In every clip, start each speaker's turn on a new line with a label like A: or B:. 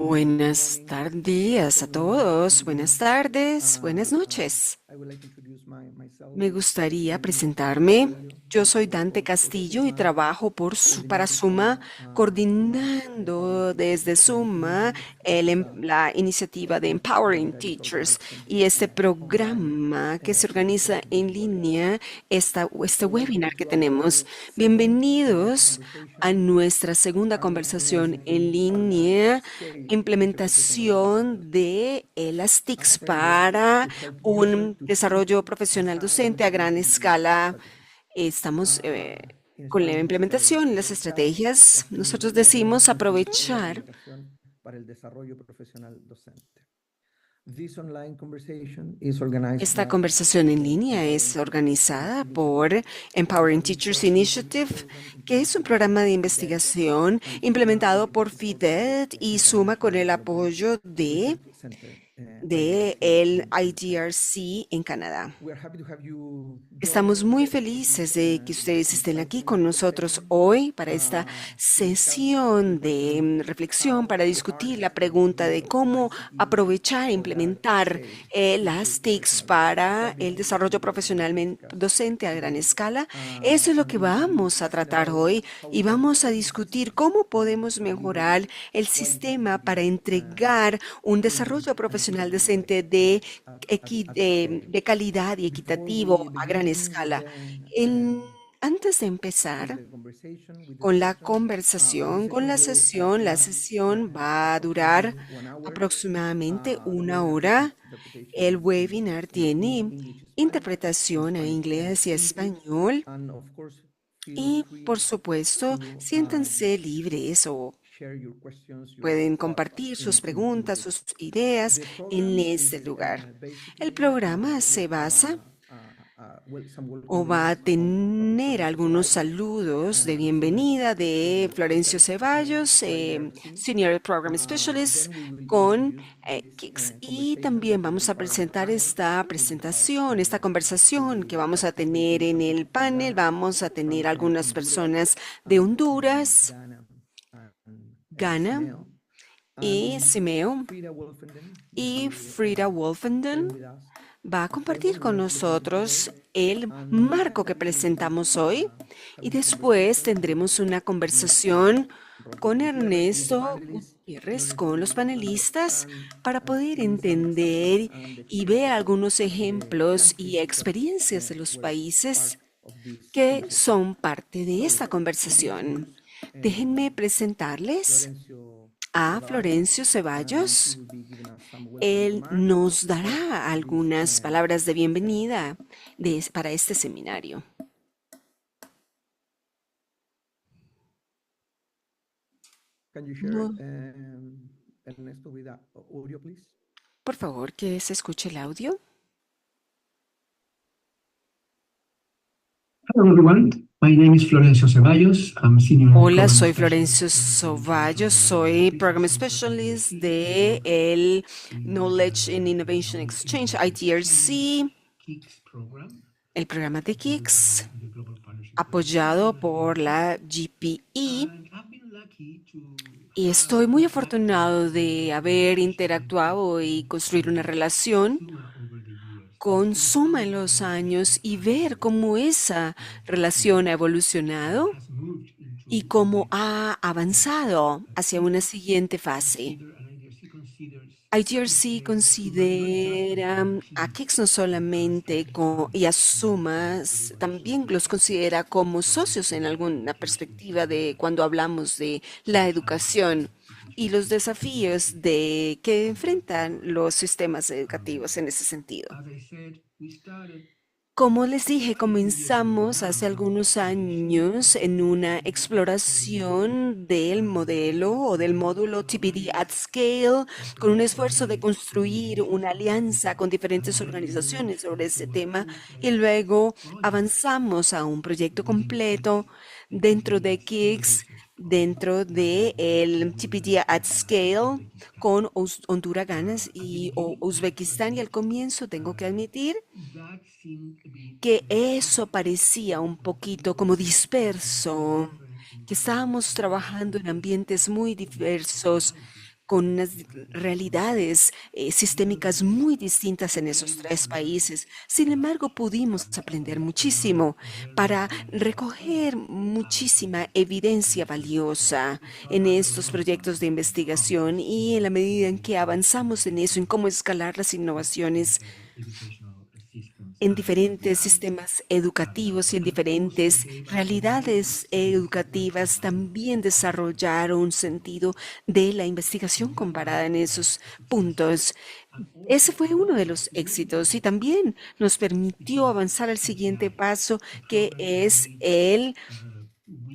A: Buenas tardes a todos, buenas tardes, buenas noches. Me gustaría presentarme. Yo soy Dante Castillo y trabajo para Suma, coordinando desde Suma la iniciativa de Empowering Teachers y este programa que se organiza en línea, este webinar que tenemos. Bienvenidos a nuestra segunda conversación en línea, implementación de las TICs para un desarrollo profesional docente a gran escala. Estamos con la implementación, las estrategias. Nosotros decimos aprovechar. Esta conversación en línea es organizada por Empowering Teachers Initiative, que es un programa de investigación implementado por FIDET y suma con el apoyo de el IDRC en Canadá. Estamos muy felices de que ustedes estén aquí con nosotros hoy para esta sesión de reflexión, para discutir la pregunta de cómo aprovechar e implementar las TICs para el desarrollo profesional docente a gran escala. Eso es lo que vamos a tratar hoy y vamos a discutir cómo podemos mejorar el sistema para entregar un desarrollo profesional docente de calidad y equitativo a gran escala. Antes de empezar con la conversación, con la sesión va a durar aproximadamente una hora. El webinar tiene interpretación a inglés y español y, por supuesto, siéntanse libres o pueden compartir sus preguntas, sus ideas en este lugar. El programa se basa o va a tener algunos saludos de bienvenida de Florencio Ceballos, Senior Program Specialist con KICS. Y también vamos a presentar esta conversación que vamos a tener en el panel. Vamos a tener algunas personas de Honduras, Ghana y Simeo y Frida Wolfenden va a compartir con nosotros el marco que presentamos hoy y después tendremos una conversación con Ernesto Gutiérrez, con los panelistas, para poder entender y ver algunos ejemplos y experiencias de los países que son parte de esta conversación. Déjenme presentarles a Florencio Ceballos. Él nos dará algunas palabras de bienvenida para este seminario. No, por favor, que se escuche el audio.
B: Hello everyone, my name is Florencio Ceballos. I'm Senior
A: Hola,
B: Program
A: soy
B: Specialist
A: Florencio Ceballos, soy Program Specialist de el Knowledge and Innovation Exchange, ITRC,
B: KICS program,
A: el programa de KICS,
B: the Global Partnership
A: apoyado
B: Collaboration,
A: por la GPE.
B: and I've been lucky to
A: Y
B: have
A: estoy muy
B: interacted
A: afortunado de
B: with
A: haber
B: organizations
A: interactuado y construir una relación
B: Suma over the years and
A: con
B: see
A: Suma
B: how
A: en
B: the
A: los años
B: organization
A: y
B: has
A: ver cómo esa relación ha evolucionado
B: has moved
A: y
B: into the
A: cómo
B: next
A: ha
B: phase.
A: avanzado hacia una
B: KICS
A: siguiente fase.
B: consider and IDRC considers
A: IGRC considera a KICS no solamente y a Sumas, también los considera como socios en alguna perspectiva de cuando hablamos de la educación y los desafíos que enfrentan los sistemas educativos en ese sentido.
B: As I said, we started
A: Como les dije,
B: quite a few years ago
A: comenzamos hace
B: now
A: algunos
B: initially
A: años en una
B: from the
A: exploración del modelo o del módulo TPD at Scale, con un esfuerzo de construir una alianza con diferentes organizaciones sobre ese tema y luego avanzamos a un proyecto completo dentro de KICS, dentro de el TPD at Scale con Honduras, Ghana y Uzbekistán. Y al comienzo tengo que admitir
B: that seemed a bit
A: que eso parecía un poquito como disperso, que estábamos trabajando en ambientes muy diversos, con unas realidades sistémicas muy distintas en esos tres países. Sin embargo, pudimos aprender muchísimo para recoger muchísima evidencia valiosa en estos proyectos de investigación y en la medida en que avanzamos en eso, en cómo escalar las innovaciones en diferentes sistemas educativos y en diferentes realidades educativas, también desarrollar un sentido de la investigación comparada en esos puntos. Ese fue uno de los éxitos y también nos permitió avanzar al siguiente paso, que es el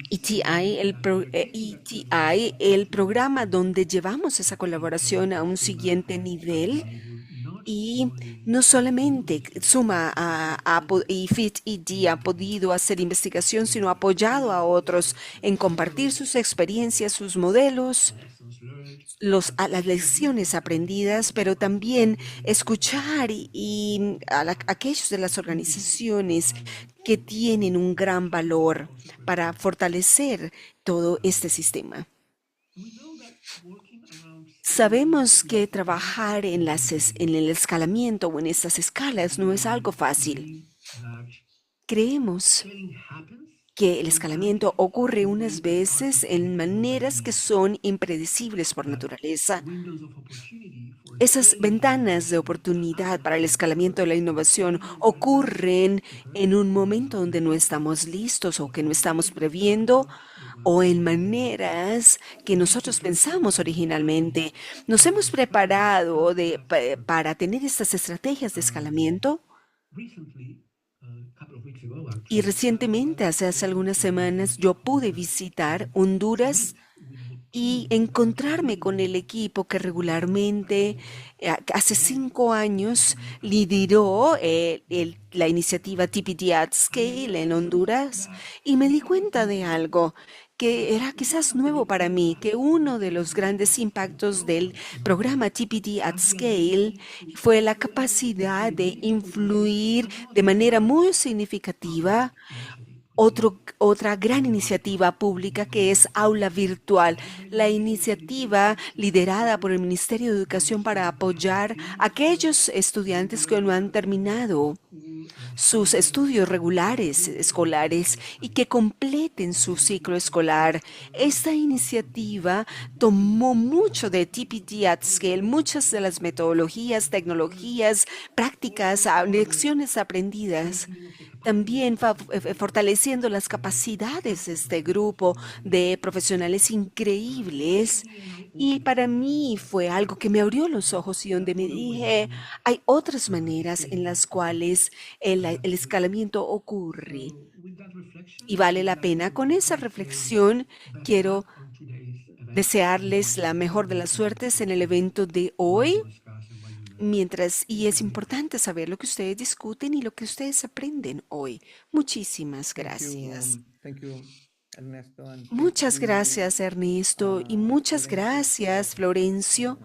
A: ETI, el programa donde llevamos esa colaboración a un siguiente nivel y no solamente Suma y FIT-ID ha podido hacer investigación, sino ha apoyado a otros en compartir sus experiencias, sus modelos, las lecciones aprendidas, pero también escuchar aquellos de las organizaciones que tienen un gran valor para fortalecer todo este sistema. Sabemos que trabajar en el escalamiento o en estas escalas no es algo fácil. Creemos que el escalamiento ocurre unas veces en maneras que son impredecibles por naturaleza. Esas ventanas de oportunidad para el escalamiento de la innovación ocurren en un momento donde no estamos listos o que no estamos previendo o en maneras que nosotros pensamos originalmente. Nos hemos preparado para tener estas estrategias de escalamiento y recientemente, hace algunas semanas, yo pude visitar Honduras y encontrarme con el equipo que regularmente hace 5 años lideró la iniciativa TPD at Scale en Honduras y me di cuenta de algo que era quizás nuevo para mí, que uno de los grandes impactos del programa TPD at Scale fue la capacidad de influir de manera muy significativa otra gran iniciativa pública que es Aula Virtual, la iniciativa liderada por el Ministerio de Educación para apoyar a aquellos estudiantes que no han terminado sus estudios regulares escolares y que completen su ciclo escolar. Esta iniciativa tomó mucho de TPD at Scale, muchas de las metodologías, tecnologías, prácticas, lecciones aprendidas también fortaleciendo las capacidades de este grupo de profesionales increíbles. Y para mí fue algo que me abrió los ojos y donde me dije, hay otras maneras en las cuales el escalamiento ocurre y vale la pena. Con esa reflexión quiero desearles la mejor de las suertes en el evento de hoy. Y es importante saber lo que ustedes discuten y lo que ustedes aprenden hoy. Muchísimas gracias. Muchas gracias, Ernesto, y muchas gracias, Florencio,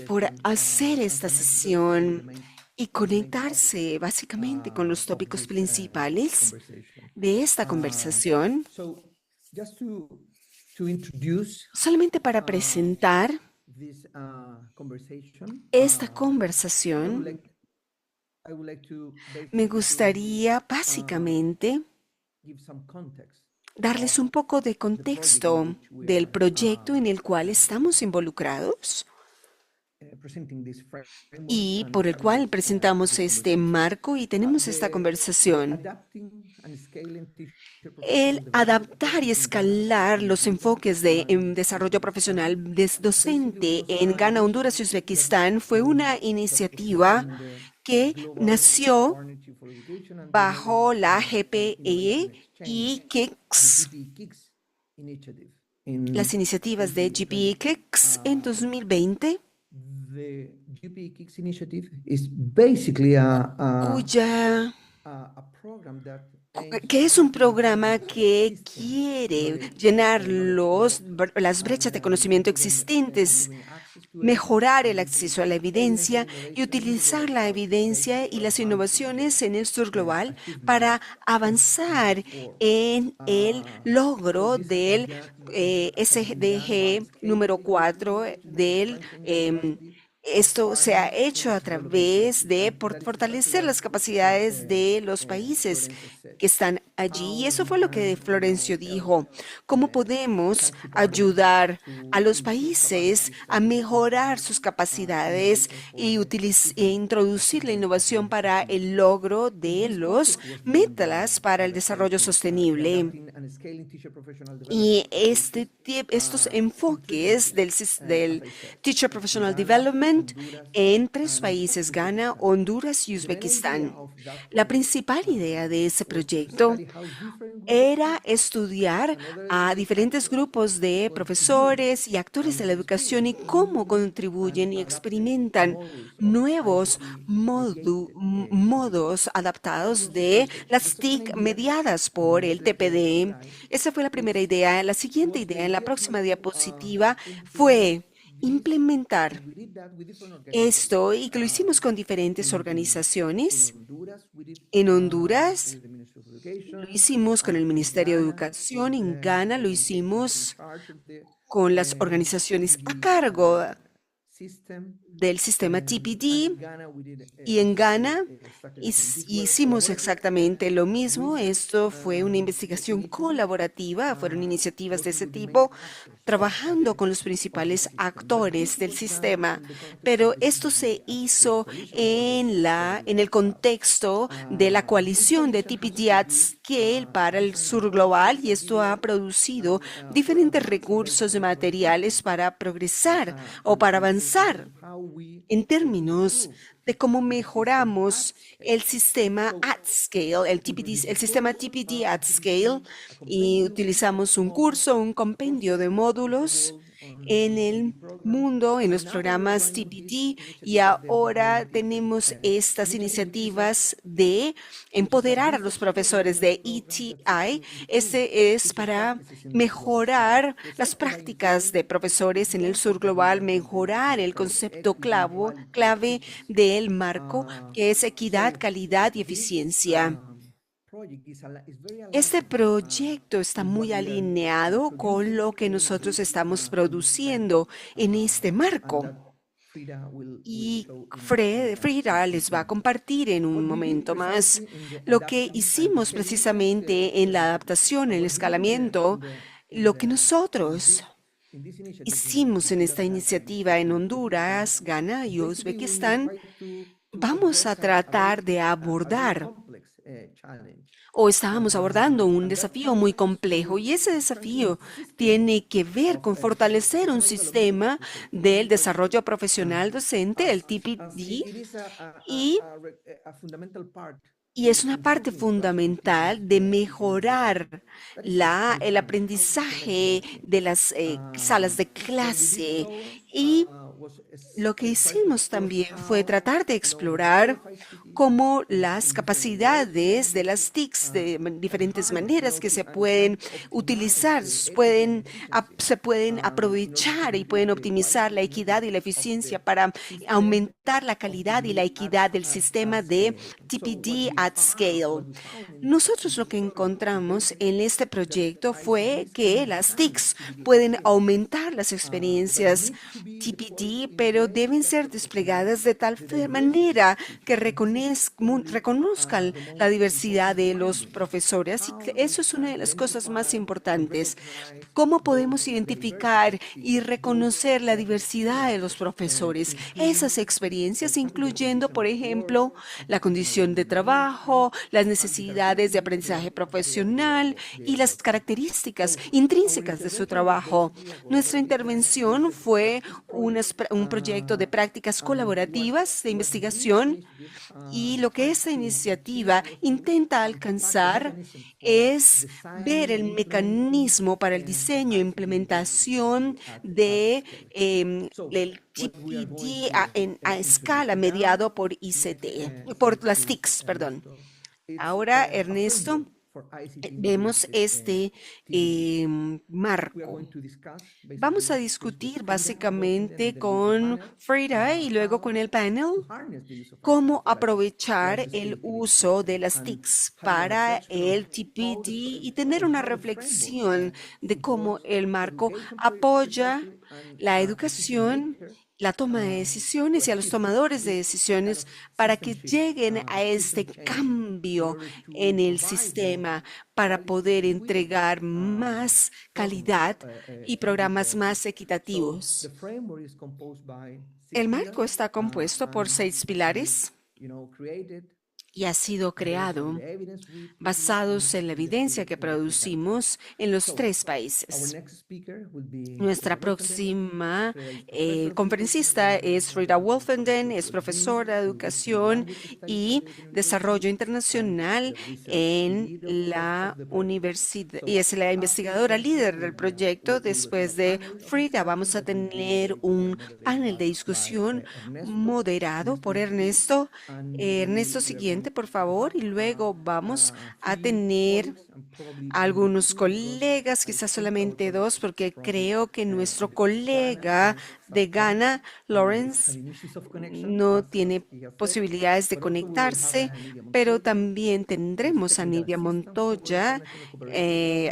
A: por hacer esta sesión y conectarse básicamente con los tópicos principales de esta conversación. Solamente para presentar esta conversación, me gustaría básicamente darles un poco de contexto del proyecto en el cual estamos involucrados y por el cual presentamos este marco y tenemos esta conversación. El adaptar y escalar los enfoques de desarrollo profesional docente en Ghana, Honduras y Uzbekistán fue una iniciativa que nació bajo la GPE y KICS, las iniciativas de GPE KICS en 2020, que es un programa que quiere llenar las brechas de conocimiento existentes mejorar el acceso a la evidencia y utilizar la evidencia y las innovaciones en el sur global para avanzar en el logro del SDG número 4 del esto se ha hecho a través de fortalecer las capacidades de los países que están allí. Y eso fue lo que Florencio dijo. ¿Cómo podemos ayudar a los países a mejorar sus capacidades y introducir la innovación para el logro de los metas para el desarrollo sostenible? Y estos enfoques del Teacher Professional Development en 3 países, Ghana, Honduras y Uzbekistán. La principal idea de ese proyecto era estudiar a diferentes grupos de profesores y actores de la educación y cómo contribuyen y experimentan nuevos modos adaptados de las TIC mediadas por el TPD. Esa fue la primera idea. La siguiente idea en la próxima diapositiva fue implementar esto y que lo hicimos con diferentes organizaciones. En Honduras lo hicimos con el Ministerio de Educación, en Ghana lo hicimos con las organizaciones a cargo del sistema TPD y en Ghana hicimos exactamente lo mismo. Esto fue una investigación colaborativa, fueron iniciativas de ese tipo, trabajando con los principales actores del sistema, pero esto se hizo en el contexto de la coalición de TPD at Scale para el sur global y esto ha producido diferentes recursos y materiales para progresar o para avanzar en términos de cómo mejoramos el sistema at scale, el sistema TPD at scale, y utilizamos un curso, un compendio de módulos en el mundo, en los programas TPD, y ahora tenemos estas iniciativas de empoderar a los profesores de ETI. Este es para mejorar las prácticas de profesores en el sur global, mejorar el concepto clave del marco, que es equidad, calidad y eficiencia. Este proyecto está muy alineado con lo que nosotros estamos produciendo en este marco. Y Frida les va a compartir en un momento más lo que hicimos precisamente en la adaptación, en el escalamiento, lo que nosotros hicimos en esta iniciativa en Honduras, Ghana y Uzbekistán. Vamos a tratar de abordar o estábamos abordando un desafío muy complejo y ese desafío tiene que ver con fortalecer un sistema del desarrollo profesional docente, el TPD, y es una parte fundamental de mejorar el aprendizaje de las salas de clase. Y lo que hicimos también fue tratar de explorar cómo las capacidades de las TICs de diferentes maneras que se pueden utilizar, se pueden aprovechar y pueden optimizar la equidad y la eficiencia para aumentar la calidad y la equidad del sistema de TPD at scale. Nosotros lo que encontramos en este proyecto fue que las TICs pueden aumentar las experiencias TPD, pero deben ser desplegadas de tal manera que reconozcan la diversidad de los profesores. Y eso es una de las cosas más importantes. ¿Cómo podemos identificar y reconocer la diversidad de los profesores? Esas experiencias, incluyendo, por ejemplo, la condición de trabajo, las necesidades de aprendizaje profesional y las características intrínsecas de su trabajo. Nuestra intervención fue un proyecto de prácticas colaborativas de investigación y lo que esta iniciativa intenta alcanzar es ver el mecanismo para el diseño e implementación del TPD a escala mediado por ICT, por las TICs, perdón. Ahora, Ernesto vemos este marco. Vamos a discutir básicamente con Frida y luego con el panel cómo aprovechar el uso de las TICs para el TPD y tener una reflexión de cómo el marco apoya la educación, la toma de decisiones y a los tomadores de decisiones para que lleguen a este cambio en el sistema para poder entregar más calidad y programas más equitativos. El marco está compuesto por 6 pilares y ha sido creado basados en la evidencia que producimos en los 3 países. Nuestra próxima conferencista es Frida Wolfenden, es profesora de educación y desarrollo internacional en la universidad y es la investigadora líder del proyecto. Después de Frida vamos a tener un panel de discusión moderado por Ernesto. Ernesto, siguiente, por favor, y luego vamos a tener algunos colegas, quizás solamente 2, porque creo que nuestro colega de Ghana, Lawrence, no tiene posibilidades de conectarse, pero también tendremos a Nidia Montoya,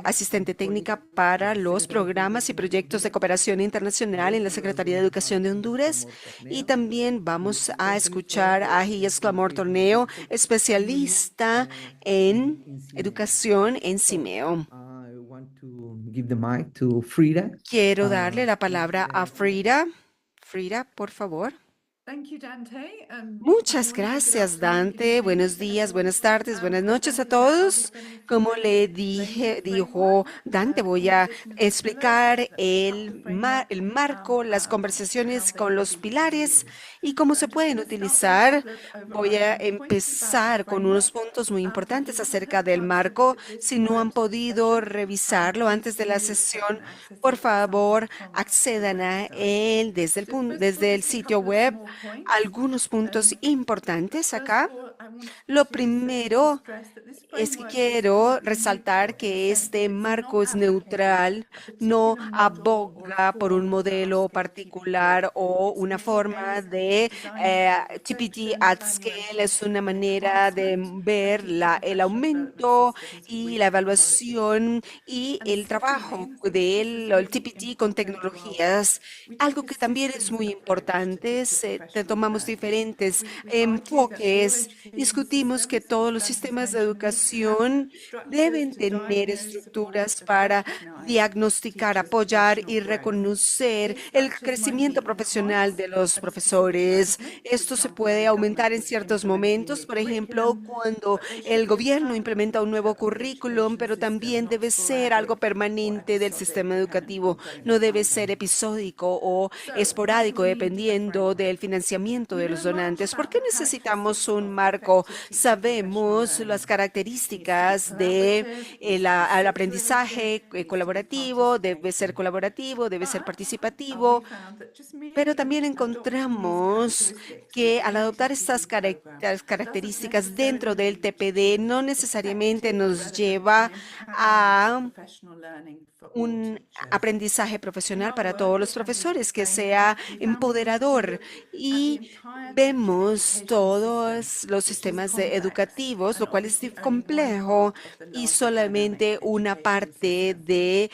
A: asistente técnica para los programas y proyectos de cooperación internacional en la Secretaría de Educación de Honduras, y también vamos a escuchar a Gilles Clamor Torneo, especialista en educación en CIMEO. Quiero darle la palabra a Frida. Frida, por favor. Muchas gracias, Dante. Buenos días, buenas tardes, buenas noches a todos. Como le dijo Dante, voy a explicar el marco, las conversaciones con los pilares y cómo se pueden utilizar. Voy a empezar con unos puntos muy importantes acerca del marco. Si no han podido revisarlo antes de la sesión, por favor, accedan a él desde el sitio web. Algunos puntos importantes acá. Lo primero es que quiero resaltar que este marco es neutral, no aboga por un modelo particular o una forma de TPD at scale. Es una manera de ver el aumento y la evaluación y el trabajo del TPD con tecnologías. Algo que también es muy importante es tomamos diferentes enfoques. Discutimos que todos los sistemas de educación deben tener estructuras para diagnosticar, apoyar y reconocer el crecimiento profesional de los profesores. Esto se puede aumentar en ciertos momentos, por ejemplo, cuando el gobierno implementa un nuevo currículum, pero también debe ser algo permanente del sistema educativo. No debe ser episódico o esporádico dependiendo del financiamiento de los donantes. ¿Por qué necesitamos un marco? Sabemos las características del aprendizaje colaborativo, debe ser participativo, pero también encontramos que al adoptar estas características dentro del TPD no necesariamente nos lleva a un aprendizaje profesional para todos los profesores, que sea empoderador. Y vemos todos los sistemas educativos, lo cual es complejo y solamente una parte de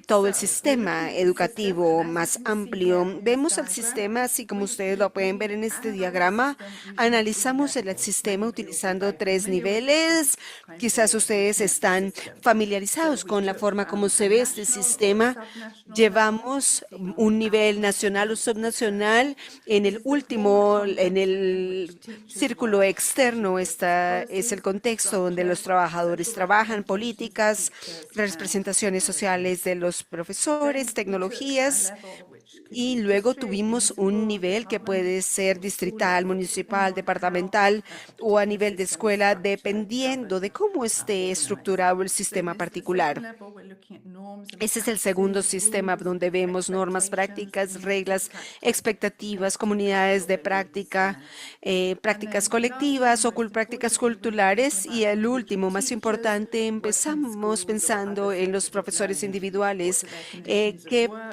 A: todo el sistema educativo más amplio. Vemos el sistema así como ustedes lo pueden ver en este diagrama. Analizamos el sistema utilizando 3 niveles. Quizás ustedes están familiarizados con la forma como se ve este sistema. Llevamos un nivel nacional o subnacional. En el círculo externo es el contexto donde los trabajadores trabajan, políticas, representaciones sociales de los profesores, tecnologías, Y luego tuvimos un nivel que puede ser distrital, municipal, departamental o a nivel de escuela, dependiendo de cómo esté estructurado el sistema particular. Ese es el segundo sistema donde vemos normas prácticas, reglas, expectativas, comunidades de práctica, prácticas colectivas o prácticas culturales. Y el último, más importante, empezamos pensando en los profesores individuales,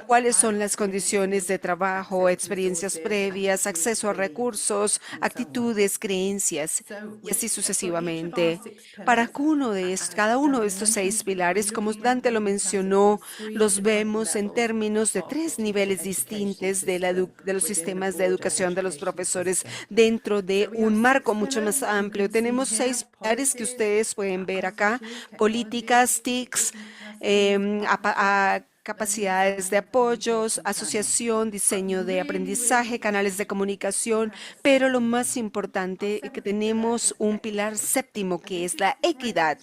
A: cuáles son las condiciones de trabajo, experiencias previas, acceso a recursos, actitudes, creencias y así sucesivamente. Para cada uno de estos 6 pilares, como Dante lo mencionó, los vemos en términos de 3 niveles distintos de los sistemas de educación de los profesores dentro de un marco mucho más amplio. Tenemos 6 pilares que ustedes pueden ver acá: políticas, TICs, capacidades de apoyos, asociación, diseño de aprendizaje, canales de comunicación, pero lo más importante es que tenemos un pilar séptimo, que es la equidad.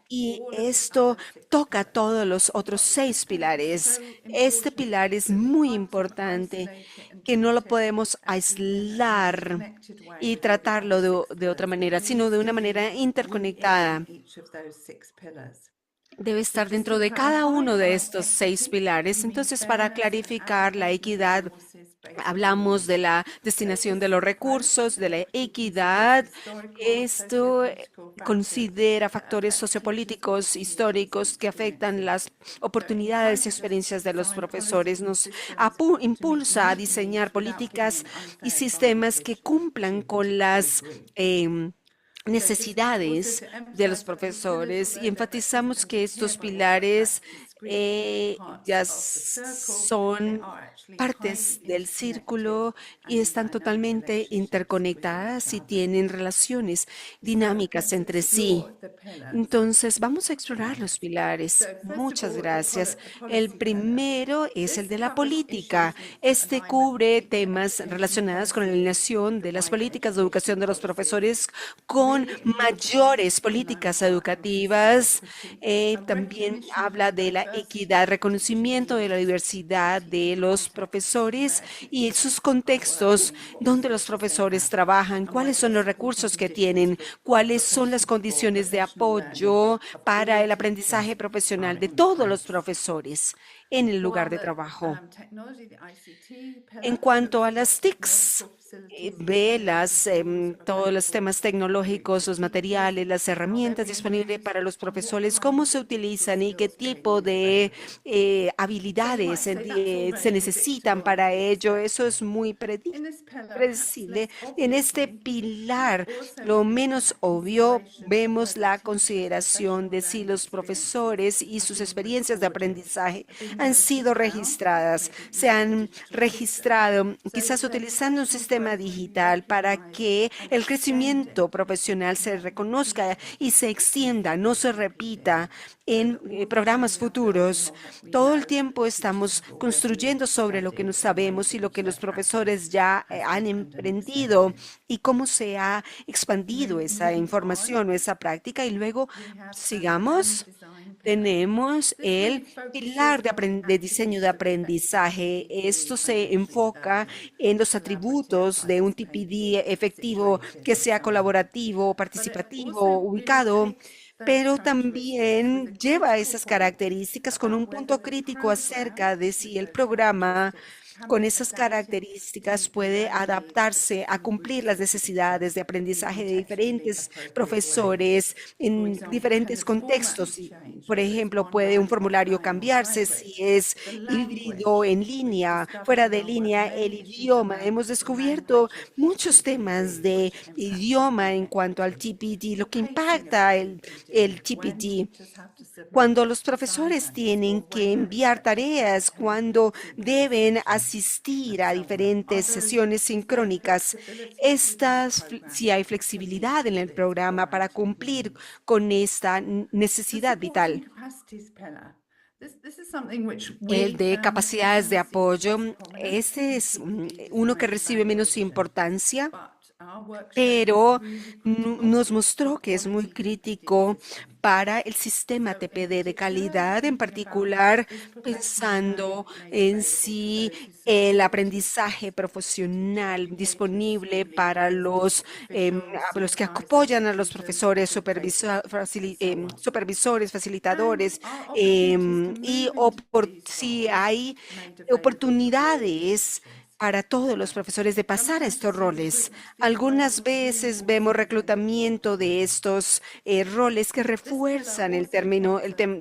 A: Y esto toca todos los otros 6 pilares. Este pilar es muy importante, que no lo podemos aislar y tratarlo de otra manera, sino de una manera interconectada. Debe estar dentro de cada uno de estos 6 pilares. Entonces, para clarificar la equidad, hablamos de la destinación de los recursos, de la equidad. Esto considera factores sociopolíticos, históricos que afectan las oportunidades y experiencias de los profesores. Nos impulsa a diseñar políticas y sistemas que cumplan con las necesidades de los profesores, y enfatizamos que estos pilares ya son partes del círculo y están totalmente interconectadas y tienen relaciones dinámicas entre sí. Entonces, vamos a explorar los pilares. Muchas gracias. El primero es el de la política. Este cubre temas relacionados con la alineación de las políticas de educación de los profesores con mayores políticas educativas. También habla de la equidad, reconocimiento de la diversidad de los profesores y sus contextos donde los profesores trabajan, cuáles son los recursos que tienen, cuáles son las condiciones de apoyo para el aprendizaje profesional de todos los profesores en el lugar de trabajo. En cuanto a las TICs, todos los temas tecnológicos, los materiales, las herramientas disponibles para los profesores, cómo se utilizan y qué tipo de habilidades se necesitan para ello. Eso es muy predecible. En este pilar, lo menos obvio, vemos la consideración de si los profesores y sus experiencias de aprendizaje han sido registradas, se han registrado, quizás utilizando un sistema digital para que el crecimiento profesional se reconozca y se extienda, no se repita en programas futuros. Todo el tiempo estamos construyendo sobre lo que no sabemos y lo que los profesores ya han emprendido y cómo se ha expandido esa información o esa práctica. Y luego, sigamos, tenemos el pilar de diseño de aprendizaje. Esto se enfoca en los atributos de un TPD efectivo que sea colaborativo, participativo, ubicado, pero también lleva esas características con un punto crítico acerca de si el programa con esas características puede adaptarse a cumplir las necesidades de aprendizaje de diferentes profesores en diferentes contextos. Por ejemplo, puede un formulario cambiarse si es híbrido, en línea, fuera de línea, el idioma. Hemos descubierto muchos temas de idioma en cuanto al TPD, lo que impacta el TPD. Cuando los profesores tienen que enviar tareas, cuando deben asistir a diferentes sesiones sincrónicas, si hay flexibilidad en el programa para cumplir con esta necesidad vital. El de capacidades de apoyo, este es uno que recibe menos importancia, pero nos mostró que es muy crítico para el sistema TPD de calidad, en particular pensando en si el aprendizaje profesional disponible para los que apoyan a los profesores, supervisores, facilitadores, si hay oportunidades para todos los profesores de pasar a estos roles. Algunas veces vemos reclutamiento de estos roles que refuerzan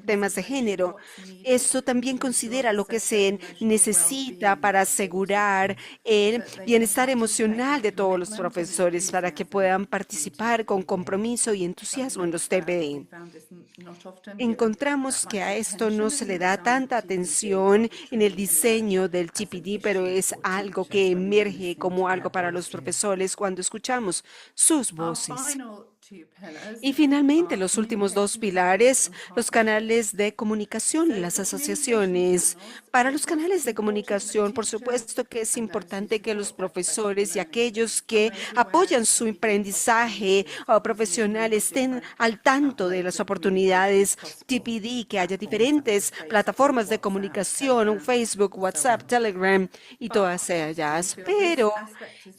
A: temas de género. Esto también considera lo que se necesita para asegurar el bienestar emocional de todos los profesores para que puedan participar con compromiso y entusiasmo en los TPD. Encontramos que a esto no se le da tanta atención en el diseño del TPD, pero es algo que emerge como algo para los profesores cuando escuchamos sus voces. Y finalmente, los últimos dos pilares, los canales de comunicación y las asociaciones. Para los canales de comunicación, por supuesto que es importante que los profesores y aquellos que apoyan su aprendizaje profesional estén al tanto de las oportunidades TPD, que haya diferentes plataformas de comunicación, Facebook, WhatsApp, Telegram y todas ellas.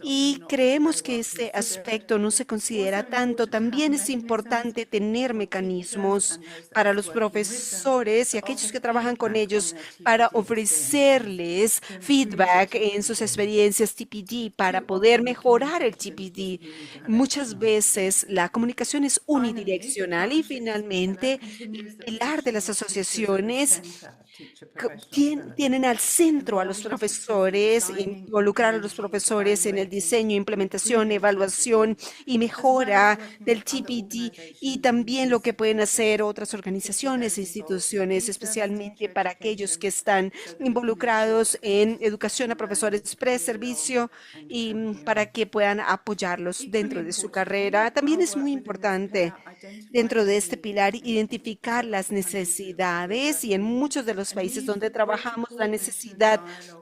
A: Y creemos que este aspecto no se considera tanto. También es importante tener mecanismos para los profesores y aquellos que trabajan con ellos para ofrecerles feedback en sus experiencias TPD para poder mejorar el TPD. Muchas veces la comunicación es unidireccional y finalmente el pilar de las asociaciones tienen al centro a los profesores, involucrar a los profesores en el diseño, implementación, evaluación y mejora del TPD y también lo que pueden hacer otras organizaciones e instituciones, especialmente para aquellos que están involucrados en educación a profesores pre-servicio y para que puedan apoyarlos dentro de su carrera. También es muy importante dentro de este pilar identificar las necesidades y en muchos de los países donde trabajamos la necesidad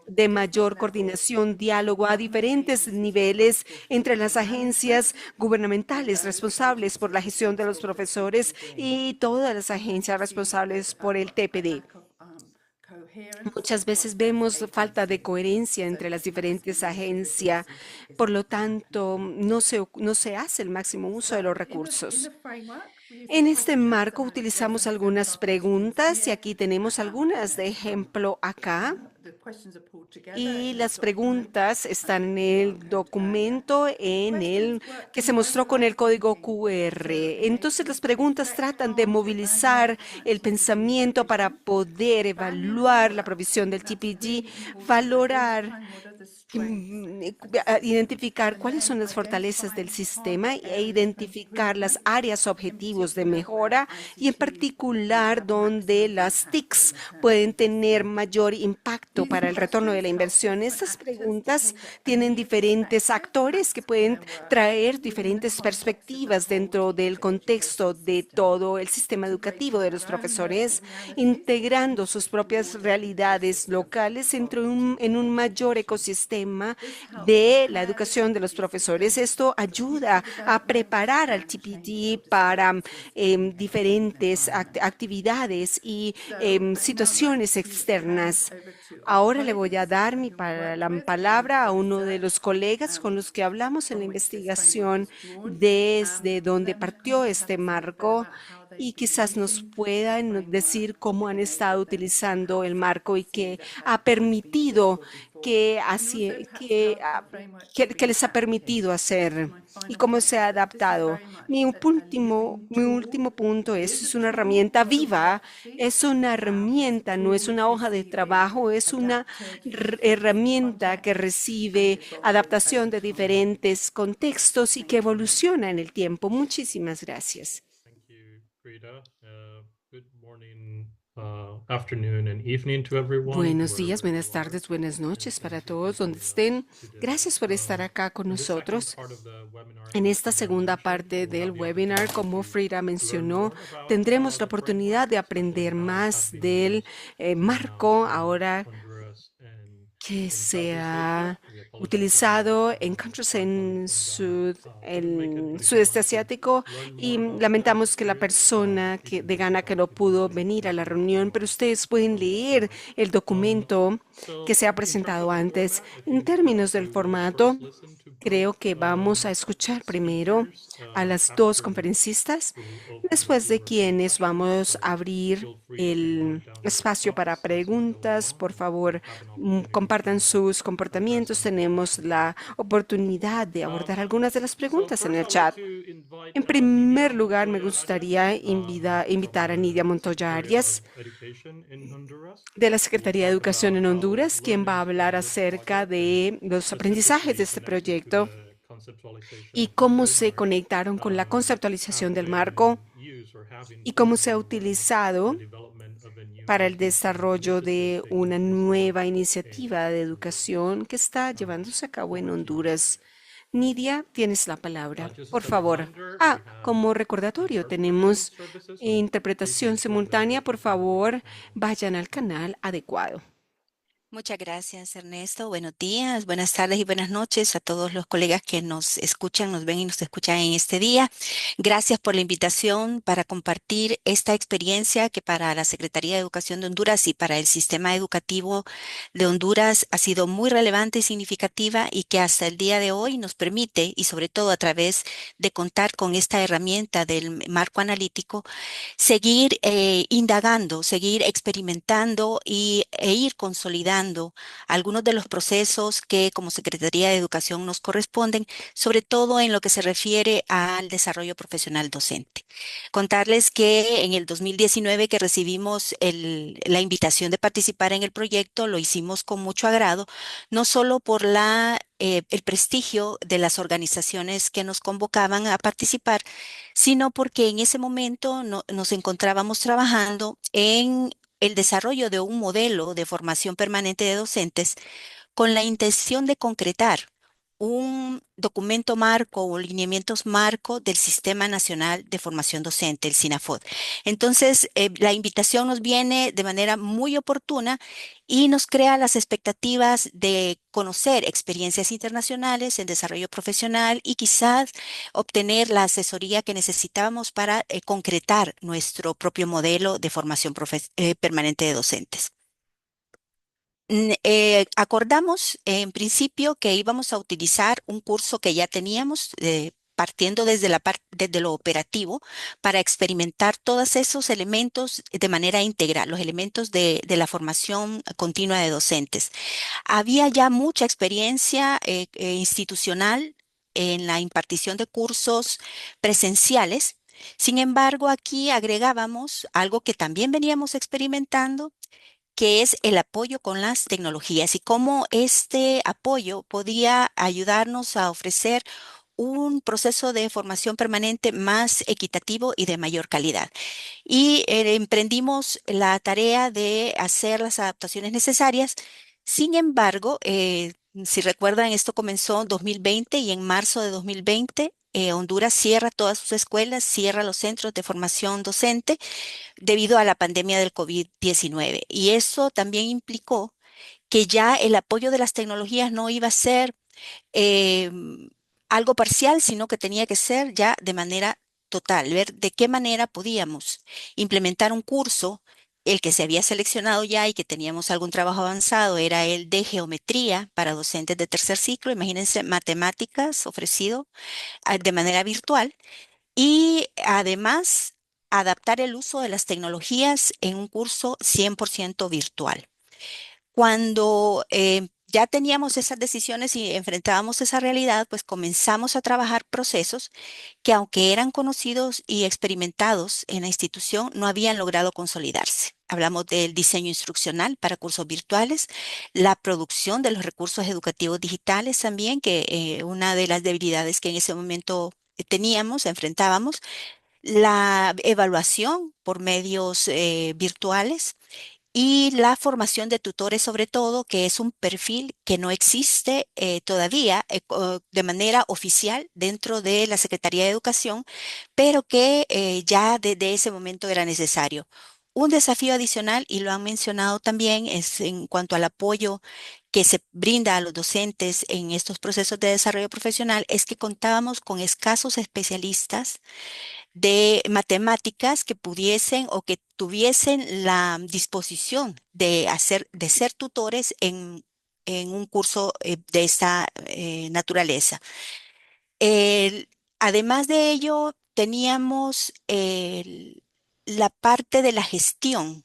A: de mayor coordinación, diálogo a diferentes niveles entre las agencias gubernamentales responsables por la gestión de los profesores y todas las agencias responsables por el TPD. Muchas veces vemos falta de coherencia entre las diferentes agencias, por lo tanto, no se hace el máximo uso de los recursos. En este marco utilizamos algunas preguntas y aquí tenemos algunas de ejemplo acá. Y las preguntas están en el documento que se mostró con el código QR. Entonces las preguntas tratan de movilizar el pensamiento para poder evaluar la provisión del TPD, valorar identificar cuáles son las fortalezas del sistema e identificar las áreas objetivos de mejora y en particular donde las TICs pueden tener mayor impacto para el retorno de la inversión. Estas preguntas tienen diferentes actores que pueden traer diferentes perspectivas dentro del contexto de todo el sistema educativo de los profesores, integrando sus propias realidades locales en un mayor ecosistema de la educación de los profesores. Esto ayuda a preparar al TPD para diferentes actividades y situaciones externas. Ahora le voy a dar la palabra a uno de los colegas con los que hablamos en la investigación desde donde partió este marco y quizás nos puedan decir cómo han estado utilizando el marco y qué ha permitido que les ha permitido hacer y cómo se ha adaptado. Mi último punto es una herramienta viva, es una herramienta, no es una hoja de trabajo, es una herramienta que recibe adaptación de diferentes contextos y que evoluciona en el tiempo. Muchísimas gracias. Buenos días, buenas tardes, buenas noches para todos donde estén. Gracias por estar acá con nosotros. En esta segunda parte del webinar, como Frida mencionó, tendremos la oportunidad de aprender más del marco ahora que se ha utilizado en countries en el sudeste asiático y lamentamos que la persona de Ghana que no pudo venir a la reunión, pero ustedes pueden leer el documento que se ha presentado antes. En términos del formato, creo que vamos a escuchar primero a las dos conferencistas, después de quienes vamos a abrir el espacio para preguntas. Por favor, compartan sus comportamientos. Tenemos la oportunidad de abordar algunas de las preguntas en el chat. En primer lugar, me gustaría invitar a Nidia Montoya Arias de la Secretaría de Educación en Honduras, quien va a hablar acerca de los aprendizajes de este proyecto y cómo se conectaron con la conceptualización del marco y cómo se ha utilizado para el desarrollo de una nueva iniciativa de educación que está llevándose a cabo en Honduras. Nidia, tienes la palabra, por favor. Como recordatorio, tenemos interpretación simultánea. Por favor, vayan al canal adecuado.
C: Muchas gracias, Ernesto. Buenos días, buenas tardes y buenas noches a todos los colegas que nos escuchan, nos ven y nos escuchan en este día. Gracias por la invitación para compartir esta experiencia que para la Secretaría de Educación de Honduras y para el sistema educativo de Honduras ha sido muy relevante y significativa y que hasta el día de hoy nos permite, y sobre todo a través de contar con esta herramienta del marco analítico, seguir indagando, seguir experimentando e ir consolidando algunos de los procesos que como Secretaría de Educación nos corresponden, sobre todo en lo que se refiere al desarrollo profesional docente. Contarles que en el 2019 que recibimos la invitación de participar en el proyecto, lo hicimos con mucho agrado, no solo por el prestigio de las organizaciones que nos convocaban a participar, sino porque en ese momento nos encontrábamos trabajando en el desarrollo de un modelo de formación permanente de docentes con la intención de concretar un documento marco o lineamientos marco del Sistema Nacional de Formación Docente, el SINAFOD. Entonces, la invitación nos viene de manera muy oportuna y nos crea las expectativas de conocer experiencias internacionales en desarrollo profesional y quizás obtener la asesoría que necesitábamos para concretar nuestro propio modelo de formación permanente de docentes. Acordamos en principio que íbamos a utilizar un curso que ya teníamos, partiendo desde lo operativo, para experimentar todos esos elementos de manera integral, los elementos de la formación continua de docentes. Había ya mucha experiencia institucional en la impartición de cursos presenciales. Sin embargo, aquí agregábamos algo que también veníamos experimentando, que es el apoyo con las tecnologías y cómo este apoyo podía ayudarnos a ofrecer un proceso de formación permanente más equitativo y de mayor calidad. Y emprendimos la tarea de hacer las adaptaciones necesarias. Sin embargo, si recuerdan, esto comenzó en 2020 y en marzo de 2020 Honduras cierra todas sus escuelas, cierra los centros de formación docente debido a la pandemia del COVID-19. Y eso también implicó que ya el apoyo de las tecnologías no iba a ser eh, algo parcial, sino que tenía que ser ya de manera total, ver de qué manera podíamos implementar un curso. El que se había seleccionado ya y que teníamos algún trabajo avanzado era el de geometría para docentes de tercer ciclo. Imagínense, matemáticas ofrecido de manera virtual y además adaptar el uso de las tecnologías en un curso 100% virtual. Cuando ya teníamos esas decisiones y enfrentábamos esa realidad, pues comenzamos a trabajar procesos que aunque eran conocidos y experimentados en la institución, no habían logrado consolidarse. Hablamos del diseño instruccional para cursos virtuales, la producción de los recursos educativos digitales también, que una de las debilidades que en ese momento teníamos, enfrentábamos, la evaluación por medios virtuales y la formación de tutores, sobre todo, que es un perfil que no existe todavía de manera oficial dentro de la Secretaría de Educación, pero que ya desde ese momento era necesario. Un desafío adicional, y lo han mencionado también, es en cuanto al apoyo que se brinda a los docentes en estos procesos de desarrollo profesional, es que contábamos con escasos especialistas de matemáticas que pudiesen o que tuviesen la disposición de ser tutores en un curso de esta naturaleza. El- Además de ello, teníamos la parte de la gestión.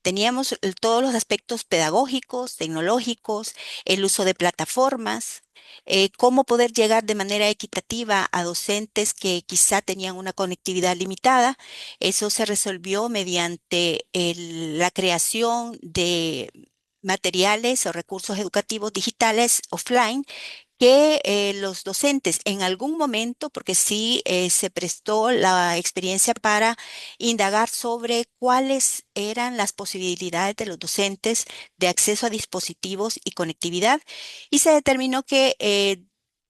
C: Teníamos todos los aspectos pedagógicos, tecnológicos, el uso de plataformas, cómo poder llegar de manera equitativa a docentes que quizá tenían una conectividad limitada. Eso se resolvió mediante la creación de materiales o recursos educativos digitales offline que los docentes en algún momento, porque sí se prestó la experiencia para indagar sobre cuáles eran las posibilidades de los docentes de acceso a dispositivos y conectividad, y se determinó que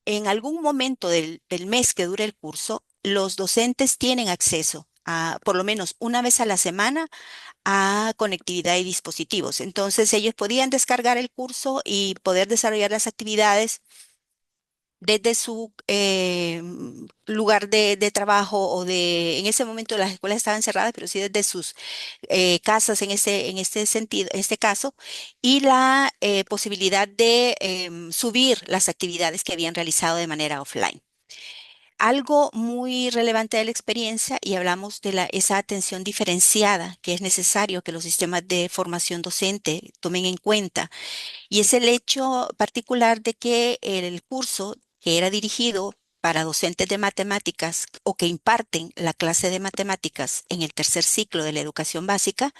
C: en algún momento del mes que dure el curso, los docentes tienen acceso a, por lo menos una vez a la semana, a conectividad y dispositivos. Entonces ellos podían descargar el curso y poder desarrollar las actividades desde su lugar de trabajo o en ese momento las escuelas estaban cerradas, pero sí desde sus casas en este sentido, en este caso, y la posibilidad de subir las actividades que habían realizado de manera offline. Algo muy relevante de la experiencia, y hablamos de esa atención diferenciada que es necesario que los sistemas de formación docente tomen en cuenta, y es el hecho particular de que el curso que era dirigido para docentes de matemáticas o que imparten la clase de matemáticas en el tercer ciclo de la educación básica,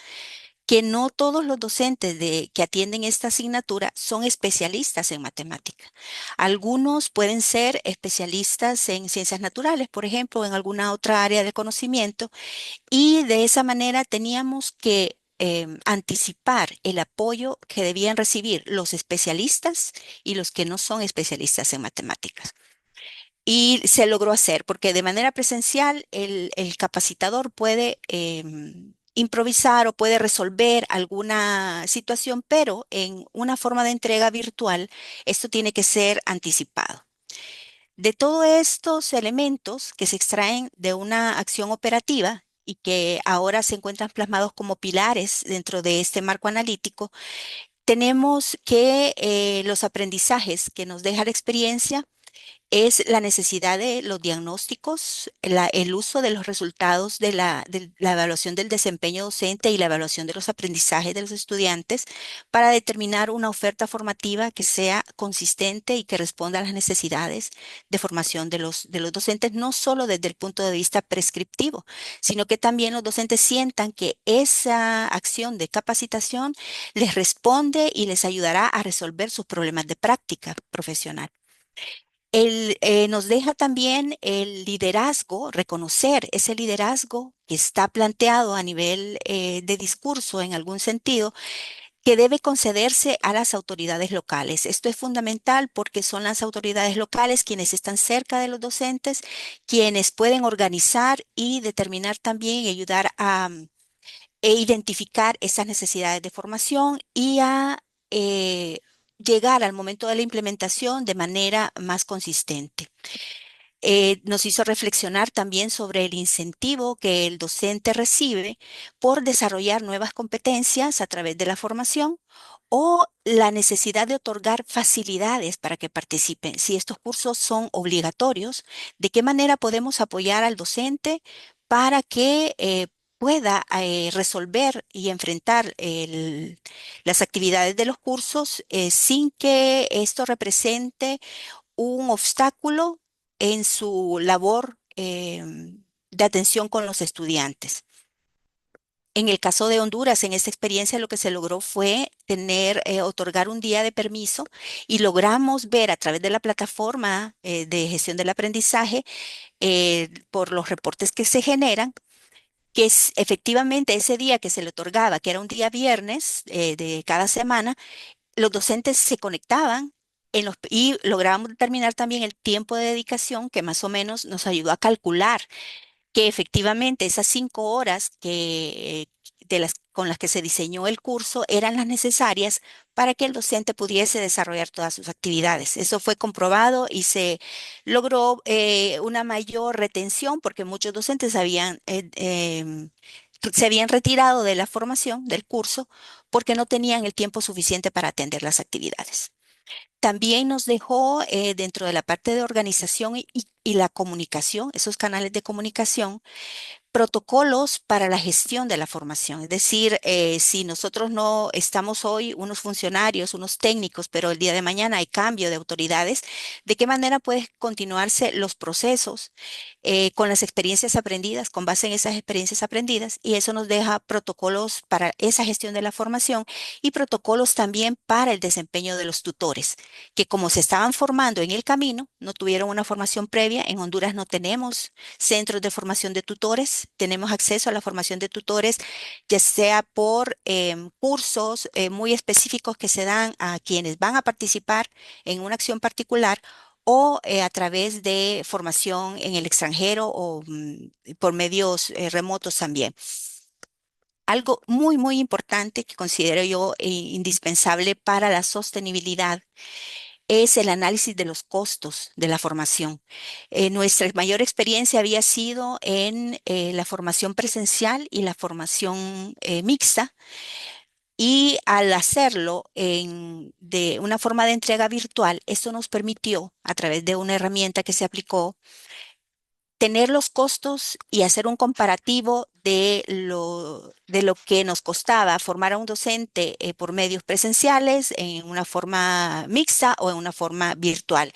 C: que no todos los docentes que atienden esta asignatura son especialistas en matemática. Algunos pueden ser especialistas en ciencias naturales, por ejemplo, o en alguna otra área de conocimiento, y de esa manera teníamos que anticipar el apoyo que debían recibir los especialistas y los que no son especialistas en matemáticas. Y se logró hacer, porque de manera presencial el capacitador puede improvisar o puede resolver alguna situación, pero en una forma de entrega virtual, esto tiene que ser anticipado. De todos estos elementos que se extraen de una acción operativa y que ahora se encuentran plasmados como pilares dentro de este marco analítico, tenemos que los aprendizajes que nos deja la experiencia es la necesidad de los diagnósticos, el uso de los resultados de la evaluación del desempeño docente y la evaluación de los aprendizajes de los estudiantes para determinar una oferta formativa que sea consistente y que responda a las necesidades de formación de los docentes, no solo desde el punto de vista prescriptivo, sino que también los docentes sientan que esa acción de capacitación les responde y les ayudará a resolver sus problemas de práctica profesional. Nos deja también el liderazgo, reconocer ese liderazgo que está planteado a nivel de discurso en algún sentido, que debe concederse a las autoridades locales. Esto es fundamental porque son las autoridades locales quienes están cerca de los docentes, quienes pueden organizar y determinar también y ayudar a identificar esas necesidades de formación y a eh, llegar al momento de la implementación de manera más consistente. Nos hizo reflexionar también sobre el incentivo que el docente recibe por desarrollar nuevas competencias a través de la formación o la necesidad de otorgar facilidades para que participen. Si estos cursos son obligatorios, ¿de qué manera podemos apoyar al docente para que pueda resolver y enfrentar las actividades de los cursos sin que esto represente un obstáculo en su labor de atención con los estudiantes? En el caso de Honduras, en esta experiencia lo que se logró fue otorgar un día de permiso, y logramos ver a través de la plataforma de gestión del aprendizaje, por los reportes que se generan, que efectivamente ese día que se le otorgaba, que era un día viernes de cada semana, los docentes se conectaban y lográbamos determinar también el tiempo de dedicación, que más o menos nos ayudó a calcular que efectivamente esas 5 horas con las que se diseñó el curso eran las necesarias para que el docente pudiese desarrollar todas sus actividades. Eso fue comprobado y se logró una mayor retención porque muchos docentes se habían retirado de la formación del curso porque no tenían el tiempo suficiente para atender las actividades. También nos dejó dentro de la parte de organización y la comunicación, esos canales de comunicación, protocolos para la gestión de la formación. Es decir, si nosotros no estamos hoy unos funcionarios, unos técnicos, pero el día de mañana hay cambio de autoridades, ¿de qué manera pueden continuarse los procesos con las experiencias aprendidas, con base en esas experiencias aprendidas? Y eso nos deja protocolos para esa gestión de la formación y protocolos también para el desempeño de los tutores, que como se estaban formando en el camino, no tuvieron una formación previa. En Honduras no tenemos centros de formación de tutores, tenemos acceso a la formación de tutores, ya sea por cursos muy específicos que se dan a quienes van a participar en una acción particular o a través de formación en el extranjero o por medios remotos también. Algo muy, muy importante que considero yo indispensable para la sostenibilidad es el análisis de los costos de la formación. Nuestra mayor experiencia había sido en la formación presencial y la formación mixta. Y al hacerlo de una forma de entrega virtual, esto nos permitió, a través de una herramienta que se aplicó, tener los costos y hacer un comparativo de lo que nos costaba formar a un docente por medios presenciales, en una forma mixta o en una forma virtual.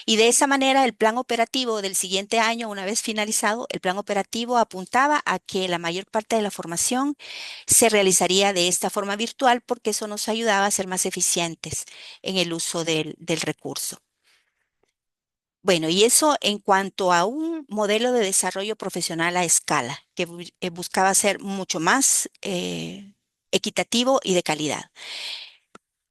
C: Y de esa manera el plan operativo del siguiente año, una vez finalizado, el plan operativo apuntaba a que la mayor parte de la formación se realizaría de esta forma virtual porque eso nos ayudaba a ser más eficientes en el uso del recurso. Bueno, y eso en cuanto a un modelo de desarrollo profesional a escala, que buscaba ser mucho más equitativo y de calidad.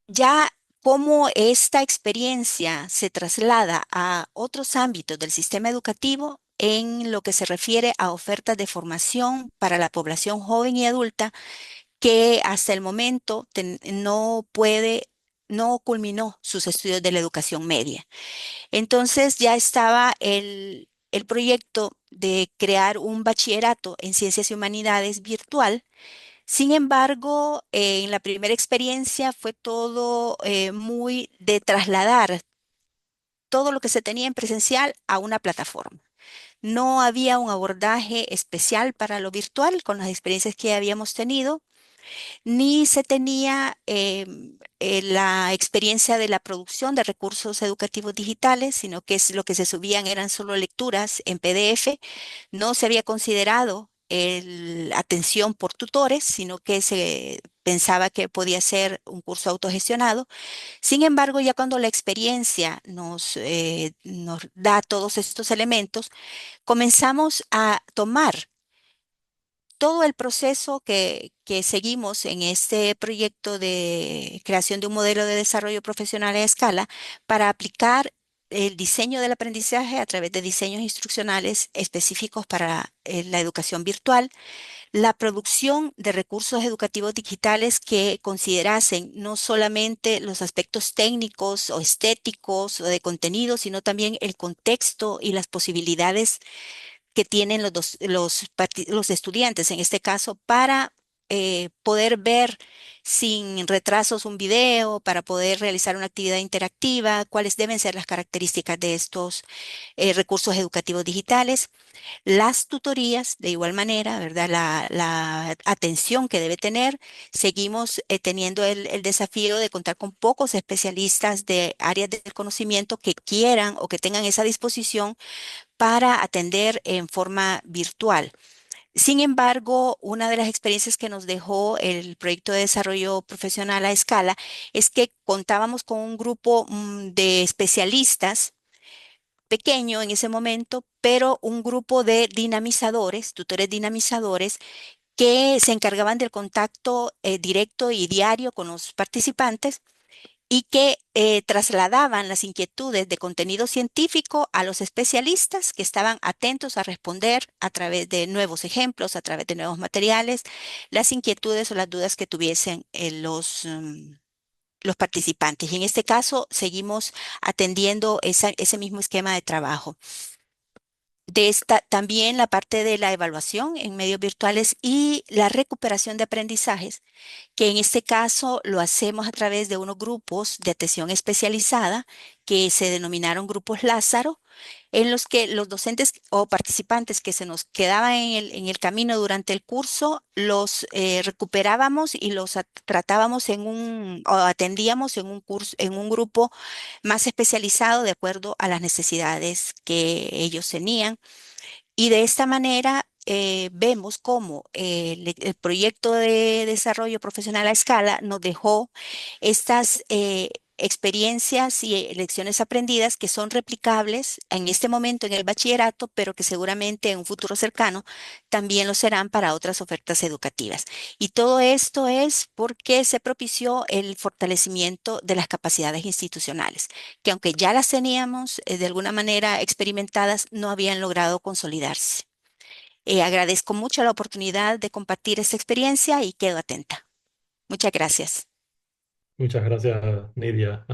C: Ya cómo esta experiencia se traslada a otros ámbitos del sistema educativo en lo que se refiere a ofertas de formación para la población joven y adulta que hasta el momento no culminó sus estudios de la educación media. Entonces ya estaba el proyecto de crear un bachillerato en ciencias y humanidades virtual. Sin embargo, en la primera experiencia fue todo muy de trasladar todo lo que se tenía en presencial a una plataforma. No había un abordaje especial para lo virtual con las experiencias que habíamos tenido, ni se tenía la experiencia de la producción de recursos educativos digitales, sino que lo que se subían eran solo lecturas en PDF. No se había considerado atención por tutores, sino que se pensaba que podía ser un curso autogestionado. Sin embargo, ya cuando la experiencia nos da todos estos elementos, comenzamos a tomar todo el proceso que seguimos en este proyecto de creación de un modelo de desarrollo profesional a escala para aplicar el diseño del aprendizaje a través de diseños instruccionales específicos para la educación virtual, la producción de recursos educativos digitales que considerasen no solamente los aspectos técnicos o estéticos o de contenido, sino también el contexto y las posibilidades que tienen los estudiantes, en este caso, para poder ver sin retrasos un video, para poder realizar una actividad interactiva, cuáles deben ser las características de estos recursos educativos digitales, las tutorías de igual manera, ¿verdad? La atención que debe tener. Seguimos teniendo el desafío de contar con pocos especialistas de áreas del conocimiento que quieran o que tengan esa disposición para atender en forma virtual. Sin embargo, una de las experiencias que nos dejó el proyecto de desarrollo profesional a escala es que contábamos con un grupo de especialistas pequeño en ese momento, pero un grupo de dinamizadores, tutores dinamizadores, que se encargaban del contacto directo y diario con los participantes y que trasladaban las inquietudes de contenido científico a los especialistas que estaban atentos a responder a través de nuevos ejemplos, a través de nuevos materiales, las inquietudes o las dudas que tuviesen los participantes. Y en este caso, seguimos atendiendo ese mismo esquema de trabajo. De esta, también la parte de la evaluación en medios virtuales y la recuperación de aprendizajes, que en este caso lo hacemos a través de unos grupos de atención especializada que se denominaron grupos Lázaro, en los que los docentes o participantes que se nos quedaban en el camino durante el curso, los recuperábamos y los tratábamos o atendíamos en un curso, en un grupo más especializado de acuerdo a las necesidades que ellos tenían. Y de esta manera vemos cómo el proyecto de desarrollo profesional a escala nos dejó estas experiencias y lecciones aprendidas que son replicables en este momento en el bachillerato, pero que seguramente en un futuro cercano también lo serán para otras ofertas educativas. Y todo esto es porque se propició el fortalecimiento de las capacidades institucionales, que aunque ya las teníamos de alguna manera experimentadas, no habían logrado consolidarse. Agradezco mucho la oportunidad de compartir esta experiencia y quedo atenta. Muchas gracias.
D: Muchas gracias, Nidia.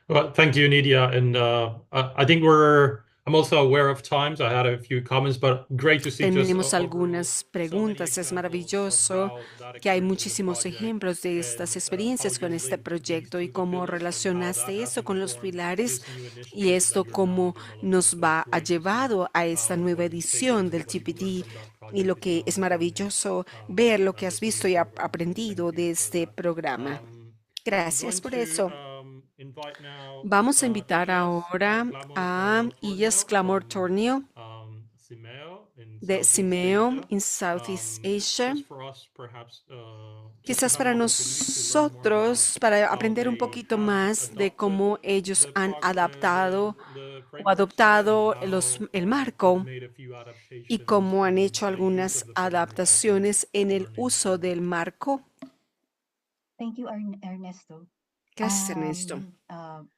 D: Well, thank you, Nidia. And I think I'm also aware of times. I had a few comments, but great to see just
A: Tenemos
D: overall
A: algunas
D: so many
A: preguntas. Es
D: examples of
A: maravilloso
D: how that
A: que hay
D: experience in the
A: muchísimos
D: project
A: ejemplos de estas
D: and
A: experiencias
D: how
A: con
D: you've
A: este
D: linked these
A: proyecto y
D: to the
A: cómo
D: pillars and how that
A: relacionaste
D: has
A: esto con los
D: informed
A: pilares
D: this new
A: y
D: initiative
A: esto
D: that you're now
A: cómo
D: developing.
A: nos
D: So it's
A: va a
D: great to see
A: llevado a esta nueva
D: what take
A: edición del
D: what you've learned
A: TPD.
D: from that
A: Y lo
D: project is
A: que
D: now
A: es
D: informing
A: maravilloso ver lo que has
D: this new
A: visto y
D: program. So thank
A: aprendido
D: you
A: de
D: for
A: este
D: that.
A: programa.
D: I'm
A: Gracias
D: going
A: por
D: to
A: eso.
D: invite now
A: Vamos a invitar
D: Ilias
A: ahora a Ilias Clamor Tornio
D: Simeo in
A: de
D: Southeast
A: Simeo
D: Asia.
A: en Southeast Asia.
D: Just for us, perhaps, just to
A: Quizás
D: have an
A: para
D: opportunity to learn more about
A: nosotros, para
D: how
A: aprender un
D: they
A: poquito
D: have
A: más de
D: adopted
A: cómo ellos han adaptado
D: the
A: o
D: frameworks and
A: adoptado
D: how
A: el
D: they've
A: marco
D: made a few
A: y
D: adaptations
A: cómo han
D: in
A: hecho
D: the use
A: algunas
D: of the framework as they're
A: adaptaciones en el
D: learning
A: uso
D: further.
A: del marco.
E: Thank you, Ernesto.
A: Gracias, Ernesto.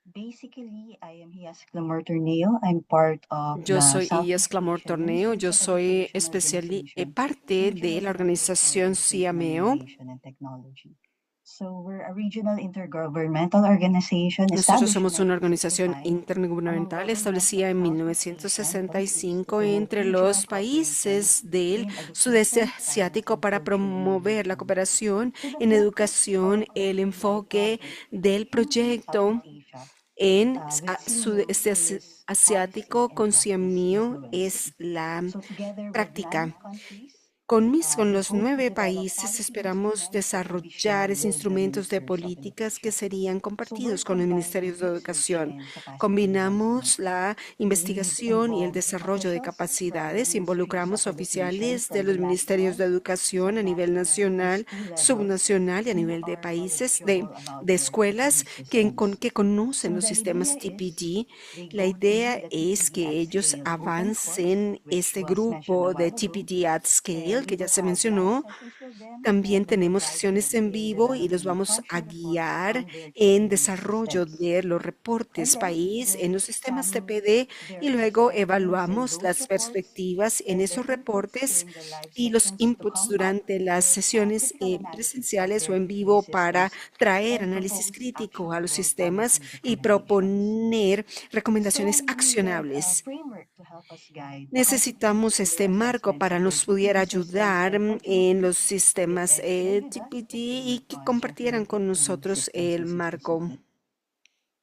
E: Basically, I am Hias Clamor Torneo. I'm part of
A: Yo
E: the
A: soy Ilias
E: Southeast
A: Clamor
E: Asian
A: Torneo. Yo
E: Institute
A: soy
E: Educational Organization,
A: parte de
E: Regional
A: la
E: Center for
A: organización
E: Educational
A: CIAMEO.
E: Innovation and Technology. So we're a regional intergovernmental organization
A: Nosotros
E: established in
A: somos una organización
E: 1965 among
A: intergubernamental
E: governments
A: establecida
E: of
A: en
E: Southeast Asia and countries to
A: 1965
E: promote
A: entre
E: regional
A: los
E: cooperation
A: países del
E: in
A: sudeste
E: education, science,
A: asiático
E: and
A: para
E: social
A: promover la
E: innovation.
A: cooperación
E: So the
A: en
E: focus
A: educación.
E: of
A: El
E: the CI
A: enfoque
E: project
A: del
E: is in
A: proyecto
E: Southeast Asia
A: en
E: with CMU
A: sudeste
E: is policy
A: asiático
E: and
A: con
E: practice
A: CIAMIO es
E: influencing.
A: la
E: So together with nine
A: práctica.
E: countries,
A: Con
E: we
A: los
E: hope to
A: 9
E: develop
A: países
E: policy
A: esperamos
E: instruments that will be
A: desarrollar
E: shared
A: esos
E: with the
A: instrumentos de
E: ministers of
A: políticas que
E: education.
A: serían
E: So we're
A: compartidos con los
E: combining
A: ministerios de
E: research
A: educación.
E: and capacity development.
A: Combinamos la
E: We
A: investigación y el
E: involve
A: desarrollo de
E: officials from the
A: capacidades,
E: ministries of
A: involucramos
E: education
A: oficiales de
E: from the
A: los ministerios
E: national,
A: de educación a nivel
E: subnational, and
A: nacional,
E: school levels
A: subnacional y a
E: who
A: nivel de
E: are
A: países,
E: knowledgeable about
A: de
E: their
A: escuelas
E: TPD systems.
A: que conocen
E: So
A: los
E: the
A: sistemas
E: idea is
A: TPD.
E: they
A: La
E: go through
A: idea
E: the
A: es
E: TPD
A: que
E: at
A: ellos
E: Scale open course,
A: avancen
E: which
A: este
E: was mentioned a
A: grupo de
E: while ago,
A: TPD at Scale,
E: and we
A: que ya
E: will
A: se
E: have live
A: mencionó.
E: sessions with them,
A: También
E: and we will
A: tenemos
E: guide
A: sesiones
E: them
A: en
E: in
A: vivo y los
E: developing
A: vamos a
E: country reports
A: guiar
E: on their
A: en
E: TPD
A: desarrollo
E: systems.
A: de los
E: And
A: reportes
E: then
A: país en
E: with
A: los sistemas
E: some
A: TPD y
E: their
A: luego
E: findings in
A: evaluamos
E: those
A: las
E: reports
A: perspectivas en
E: and their
A: esos
E: inputs
A: reportes
E: during the live
A: y los
E: sessions to
A: inputs
E: come up
A: durante las
E: with
A: sesiones
E: critical analysis of
A: presenciales o
E: their
A: en
E: TPD
A: vivo para
E: systems
A: traer
E: and
A: análisis
E: propose
A: crítico a los
E: actionable
A: sistemas
E: policy
A: y
E: recommendations.
A: proponer
E: So
A: recomendaciones
E: we needed a
A: accionables.
E: framework to help us guide the
A: Necesitamos
E: countries in their
A: este marco
E: assessments
A: para
E: of their
A: nos pudiera
E: TPD systems
A: ayudar
E: and
A: en
E: ultimately
A: los
E: they
A: sistemas
E: can share with us
A: TPD
E: if they
A: y que
E: respond
A: compartieran con
E: favorably to those
A: nosotros
E: systems
A: el
E: as it's
A: marco.
E: presented.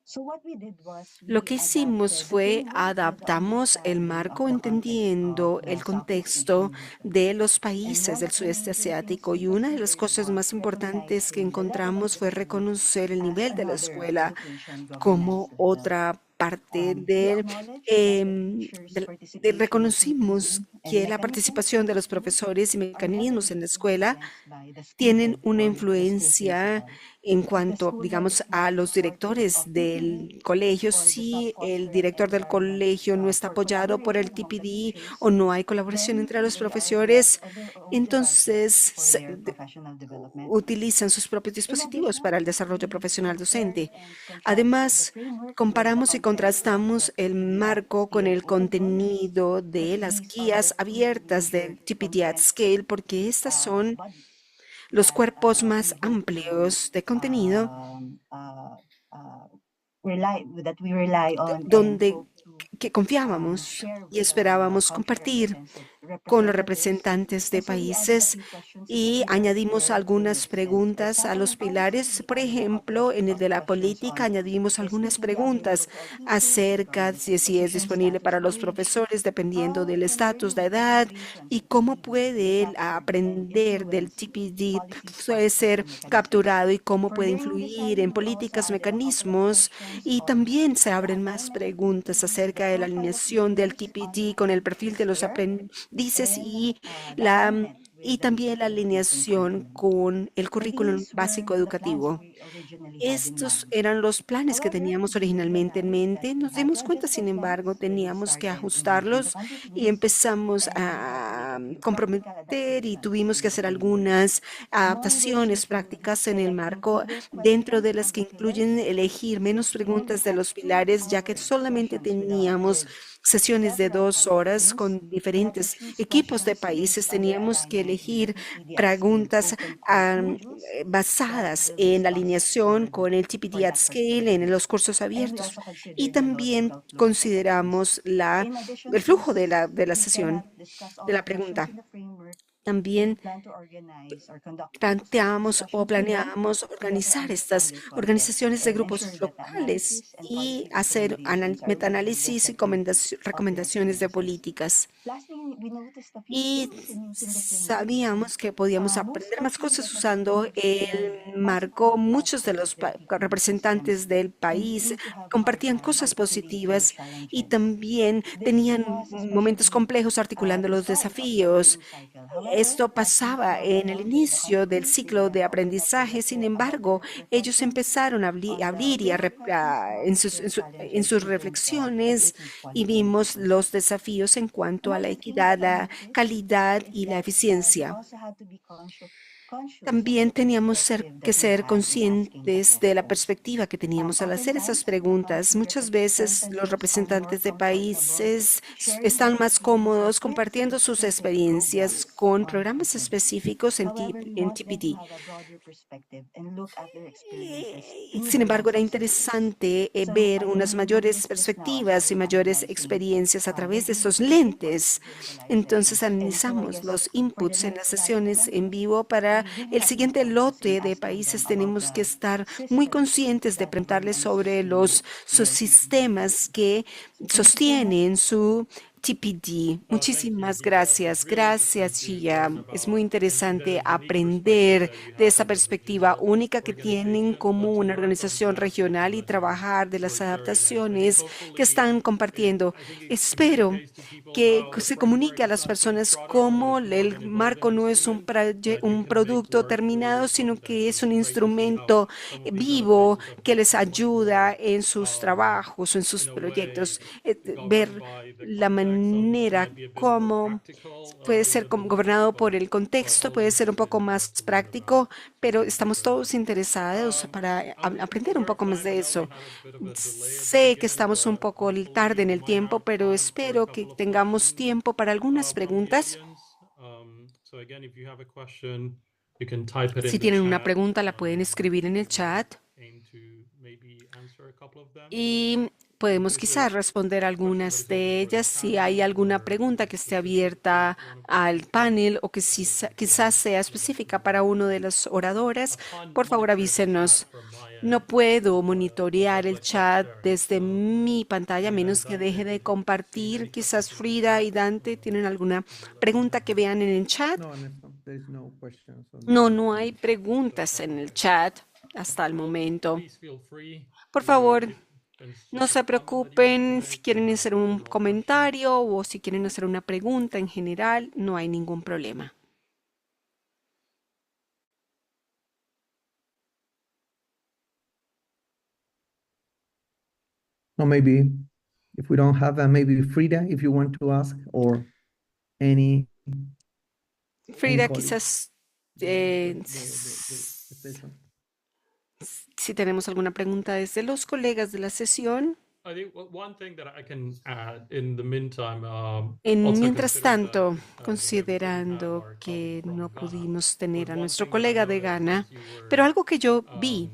E: So what we did was
A: Lo
E: we
A: que hicimos
E: adapted the
A: fue
E: framework with the
A: adaptamos el
E: understanding of
A: marco
E: the context of
A: entendiendo el
E: the Southeast
A: contexto
E: Asian region.
A: de los
E: And
A: países
E: one
A: del
E: of the
A: sudeste
E: major things
A: asiático
E: we
A: y una de las
E: considered
A: cosas más
E: was
A: importantes que
E: recognizing the level of
A: encontramos fue
E: TPD
A: reconocer el
E: as
A: nivel de la
E: another
A: escuela
E: education governance
A: como
E: system.
A: otra parte
E: We acknowledge that the teachers' participation in
A: reconocimos
E: TPD and
A: que la
E: mechanisms
A: participación
E: in
A: de
E: the
A: los
E: school
A: profesores y
E: are
A: mecanismos
E: heavily
A: en la escuela
E: influenced by the
A: tienen
E: stated
A: una
E: or the school
A: influencia
E: principal.
A: En cuanto, digamos, a los directores del colegio, si el director del colegio no está apoyado por el TPD o no hay colaboración entre los profesores, entonces utilizan sus propios dispositivos para el desarrollo profesional docente. Además, comparamos y contrastamos el marco con el contenido de las guías abiertas del TPD at Scale, porque estas son los cuerpos más amplios de contenido donde que confiábamos y esperábamos compartir con los representantes de países y añadimos algunas preguntas a los pilares. Por ejemplo, en el de la política añadimos algunas preguntas acerca de si es disponible para los profesores dependiendo del estatus, de edad y cómo puede él aprender del TPD, puede ser capturado y cómo puede influir en políticas, mecanismos. Y también se abren más preguntas acerca de la alineación del TPD con el perfil de los aprendices y también la alineación con el currículum básico educativo. Estos eran los planes que teníamos originalmente en mente. Nos dimos cuenta, sin embargo, teníamos que ajustarlos y empezamos a comprometer y tuvimos que hacer algunas adaptaciones prácticas en el marco, dentro de las que incluyen elegir menos preguntas de los pilares, ya que solamente teníamos sesiones de 2 horas con diferentes equipos de países. Teníamos que elegir preguntas basadas en la alineación con el TPD at Scale, en los cursos abiertos. Y también consideramos el flujo de la sesión, de la pregunta. También planteamos o planeamos organizar estas organizaciones de grupos locales y hacer metaanálisis y recomendaciones de políticas. Y sabíamos que podíamos aprender más cosas usando el marco. Muchos de los representantes del país compartían cosas positivas y también tenían momentos complejos articulando los desafíos. Esto pasaba en el inicio del ciclo de aprendizaje. Sin embargo, ellos empezaron a abrir y en sus reflexiones y vimos los desafíos en cuanto a la equidad, la calidad y la eficiencia. También teníamos que ser conscientes de la perspectiva que teníamos al hacer esas preguntas. Muchas veces los representantes de países están más cómodos compartiendo sus experiencias con programas específicos en TPD. Sin embargo, era interesante ver unas mayores perspectivas y mayores experiencias a través de estos lentes. Entonces, analizamos los inputs en las sesiones en vivo. Para el siguiente lote de países tenemos que estar muy conscientes de preguntarles sobre sus sistemas que sostienen su TPD. Muchísimas gracias. Gracias, Chia. Es muy interesante aprender de esa perspectiva única que tienen como una organización regional y trabajar de las adaptaciones que están compartiendo. Espero que se comunique a las personas cómo el marco no es un producto terminado, sino que es un instrumento vivo que les ayuda en sus trabajos o en sus proyectos. Ver la manera como puede ser gobernado por el contexto, puede ser un poco más práctico, pero estamos todos interesados para aprender un poco más de eso. Sé que estamos un poco tarde en el tiempo, pero espero que tengamos tiempo para algunas preguntas. Si tienen una pregunta, la pueden escribir en el chat y podemos quizás responder algunas de ellas. Si hay alguna pregunta que esté abierta al panel o que quizás sea específica para uno de las oradoras, por favor avísenos. No puedo monitorear el chat desde mi pantalla a menos que deje de compartir. Quizás Frida y Dante tienen alguna pregunta que vean en el chat. No hay preguntas en el chat hasta el momento. Por favor, no se preocupen si quieren hacer un comentario o si quieren hacer una pregunta en general, no hay ningún problema.
F: No, maybe if we don't have, maybe Frida, if you want to ask, or any
A: Frida,
F: colleague.
A: quizás
F: The session.
A: si tenemos alguna pregunta desde los colegas de la sesión.
D: I think one thing that I can add in the meantime,
A: Mientras
D: considering
A: tanto,
D: that,
A: considerando
D: we haven't
A: que
D: had our colleague from
A: no
D: Ghana,
A: pudimos tener a
D: one
A: nuestro
D: thing that I
A: colega de
D: noticed
A: Ghana,
D: as you were,
A: pero algo que yo vi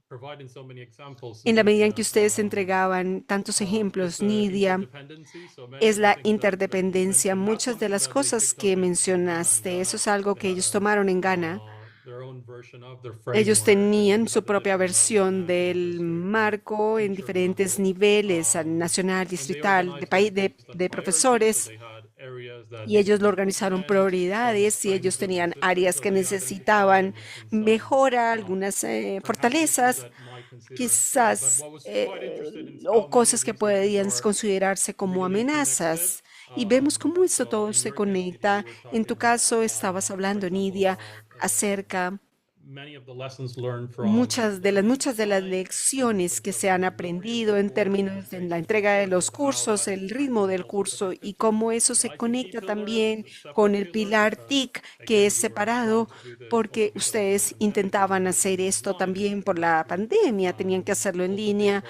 D: providing so many examples,
A: en la medida en
D: Nidia,
A: que ustedes entregaban tantos
D: is
A: ejemplos,
D: the
A: Nidia,
D: interdependency. So many
A: es
D: of the
A: la
D: things that you
A: interdependencia.
D: mentioned
A: Muchas de
D: happened,
A: las
D: but they
A: cosas
D: picked
A: que
D: up in Ghana.
A: mencionaste, eso es algo
D: They
A: que
D: had
A: ellos tomaron en Ghana.
D: their own version of their
A: Ellos
D: framework and
A: tenían su propia
D: definition of
A: versión
D: national
A: del
D: district and
A: marco en
D: teacher
A: diferentes
D: level.
A: niveles, nacional,
D: And they
A: distrital,
D: organized it based on
A: de
D: priorities.
A: profesores,
D: So they had areas that
A: y ellos lo
D: needed
A: organizaron
D: improvement,
A: prioridades
D: some
A: y ellos
D: strengths of the
A: tenían
D: system.
A: áreas
D: So
A: que
D: they identified
A: necesitaban
D: in some
A: mejora, algunas
D: perhaps issues
A: fortalezas,
D: that might consider a threat. But
A: quizás,
D: what was quite interesting is how
A: o
D: many of
A: cosas que
D: these issues
A: podían
D: are
A: considerarse como
D: really connected.
A: amenazas. Y vemos cómo esto
D: So
A: todo
D: in
A: se
D: your case, Nidia,
A: conecta.
D: you were
A: En tu
D: talking,
A: caso, estabas
D: for
A: hablando,
D: example,
A: Nidia,
D: about
A: acerca
D: many of the lessons learned from
A: muchas de las
D: design,
A: lecciones
D: in
A: que
D: terms
A: se
D: of
A: han
D: the delivery of
A: aprendido
D: the
A: en
D: course,
A: términos
D: the
A: de la
D: pace of the
A: entrega de
D: course,
A: los
D: and how
A: cursos,
D: that
A: el ritmo del
D: also
A: curso y
D: benefits
A: cómo eso
D: the
A: se
D: ICT
A: conecta
D: pillar,
A: también
D: the separate
A: con el
D: pillar,
A: pilar
D: because
A: TIC, que
D: again,
A: es
D: you were
A: separado,
D: trying to do this also
A: porque
D: because of
A: ustedes
D: the pandemic, you
A: intentaban
D: were
A: hacer
D: doing it
A: esto
D: online,
A: también por
D: you
A: la
D: had to
A: pandemia, tenían que hacerlo en
D: also think
A: línea
D: of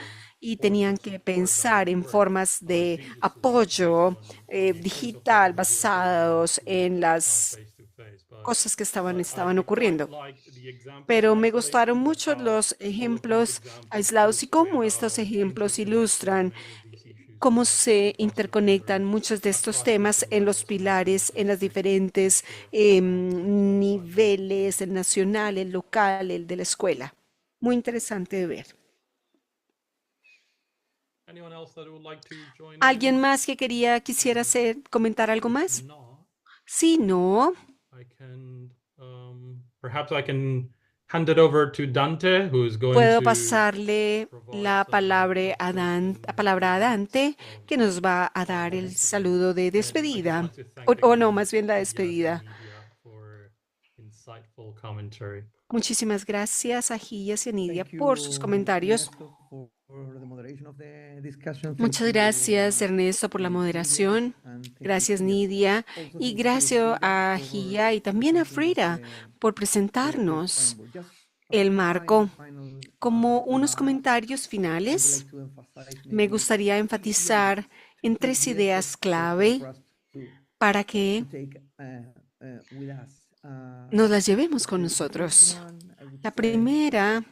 A: y
D: forms
A: tenían
D: of
A: que
D: support that
A: pensar
D: would
A: en
D: work
A: formas de
D: just based
A: apoyo
D: on the pace of what
A: digital
D: you were doing
A: basados en las
D: face to face.
A: cosas que estaban
D: I quite
A: ocurriendo.
D: like the examples
A: Pero
D: in
A: me gustaron
D: isolation, but
A: mucho
D: how
A: los
D: all of these
A: ejemplos
D: examples
A: aislados y
D: illustrate
A: cómo estos
D: how
A: ejemplos
D: interconnected
A: ilustran
D: many of these issues
A: cómo
D: are
A: se
D: across the
A: interconectan
D: pillars,
A: muchos de estos
D: across the
A: temas en los
D: pillars,
A: pilares,
D: not
A: en
D: just
A: las
D: face to
A: diferentes
D: face
A: niveles, el nacional, el local, el de la escuela. Muy interesante de ver.
D: Anyone else that would like to join
A: ¿Alguien
D: in?
A: más que quisiera comentar algo más?
D: No,
A: Sí, no.
D: I can perhaps I can hand it over to Dante, who's going
A: Puedo
D: to
A: pasarle
D: provide
A: la
D: some
A: palabra a Dante, que nos va a dar el saludo de despedida. O no, más bien la despedida. Muchísimas gracias a Gillas y a Nidia por sus comentarios. Muchas gracias, Ernesto, por la moderación. Gracias, Nidia. Y gracias a Gia y también a Frida por presentarnos el marco. Como unos comentarios finales, me gustaría enfatizar en 3 ideas clave para que nos las llevemos con nosotros. La primera,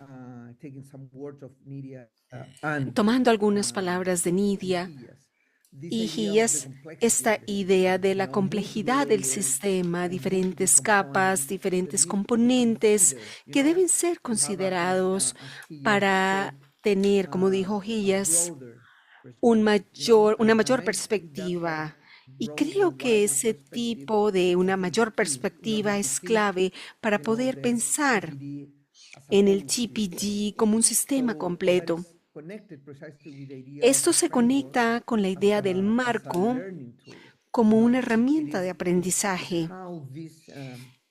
A: tomando algunas palabras de Nidia y Gillas, esta idea de la complejidad del sistema, diferentes capas, diferentes componentes que deben ser considerados para tener, como dijo Gillas, una mayor perspectiva. Y creo que ese tipo de una mayor perspectiva es clave para poder pensar en el TPD como un sistema completo. Esto se conecta con la idea del marco como una herramienta de aprendizaje.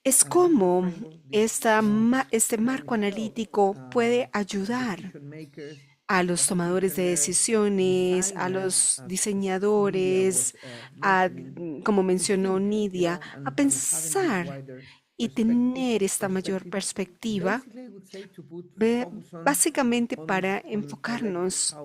A: Es como este marco analítico puede ayudar a los tomadores de decisiones, a los diseñadores, como mencionó Nidia, a pensar y tener esta mayor perspectiva, básicamente para enfocarnos,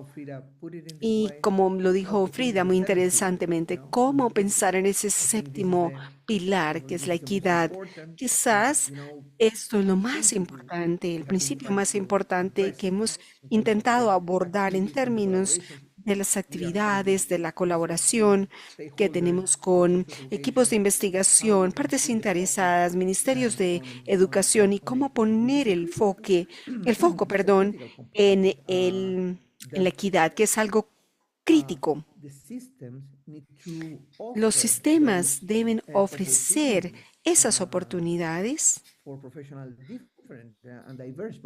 A: y como lo dijo Frida muy interesantemente, cómo pensar en ese séptimo pilar, que es la equidad. Quizás esto es lo más importante, el principio más importante que hemos intentado abordar en términos de las actividades, de la colaboración que tenemos con equipos de investigación, partes interesadas, ministerios de educación y cómo poner el foco, en la equidad, que es algo crítico. Los sistemas deben ofrecer esas oportunidades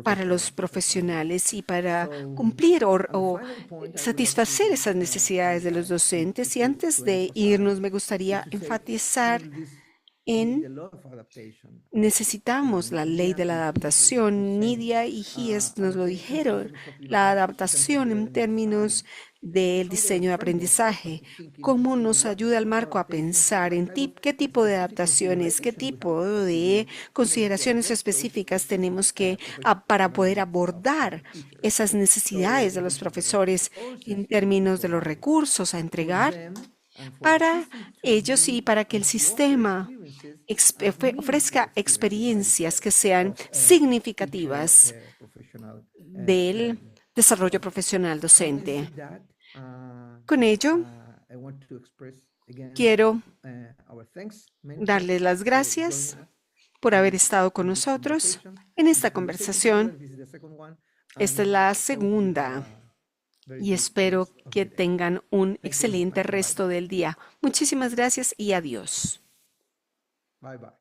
A: para los profesionales y para cumplir o satisfacer esas necesidades de los docentes. Y antes de irnos, me gustaría enfatizar necesitamos la ley de la adaptación. Nidia y Gies nos lo dijeron, la adaptación en términos del diseño de aprendizaje, cómo nos ayuda el marco a pensar en qué tipo de adaptaciones, qué tipo de consideraciones específicas tenemos para poder abordar esas necesidades de los profesores en términos de los recursos a entregar para ellos y para que el sistema ofrezca experiencias que sean significativas del desarrollo profesional docente. Con ello, quiero darles las gracias por haber estado con nosotros en esta conversación. Esta es la segunda y espero que tengan un excelente resto del día. Muchísimas gracias y adiós.
F: Bye bye.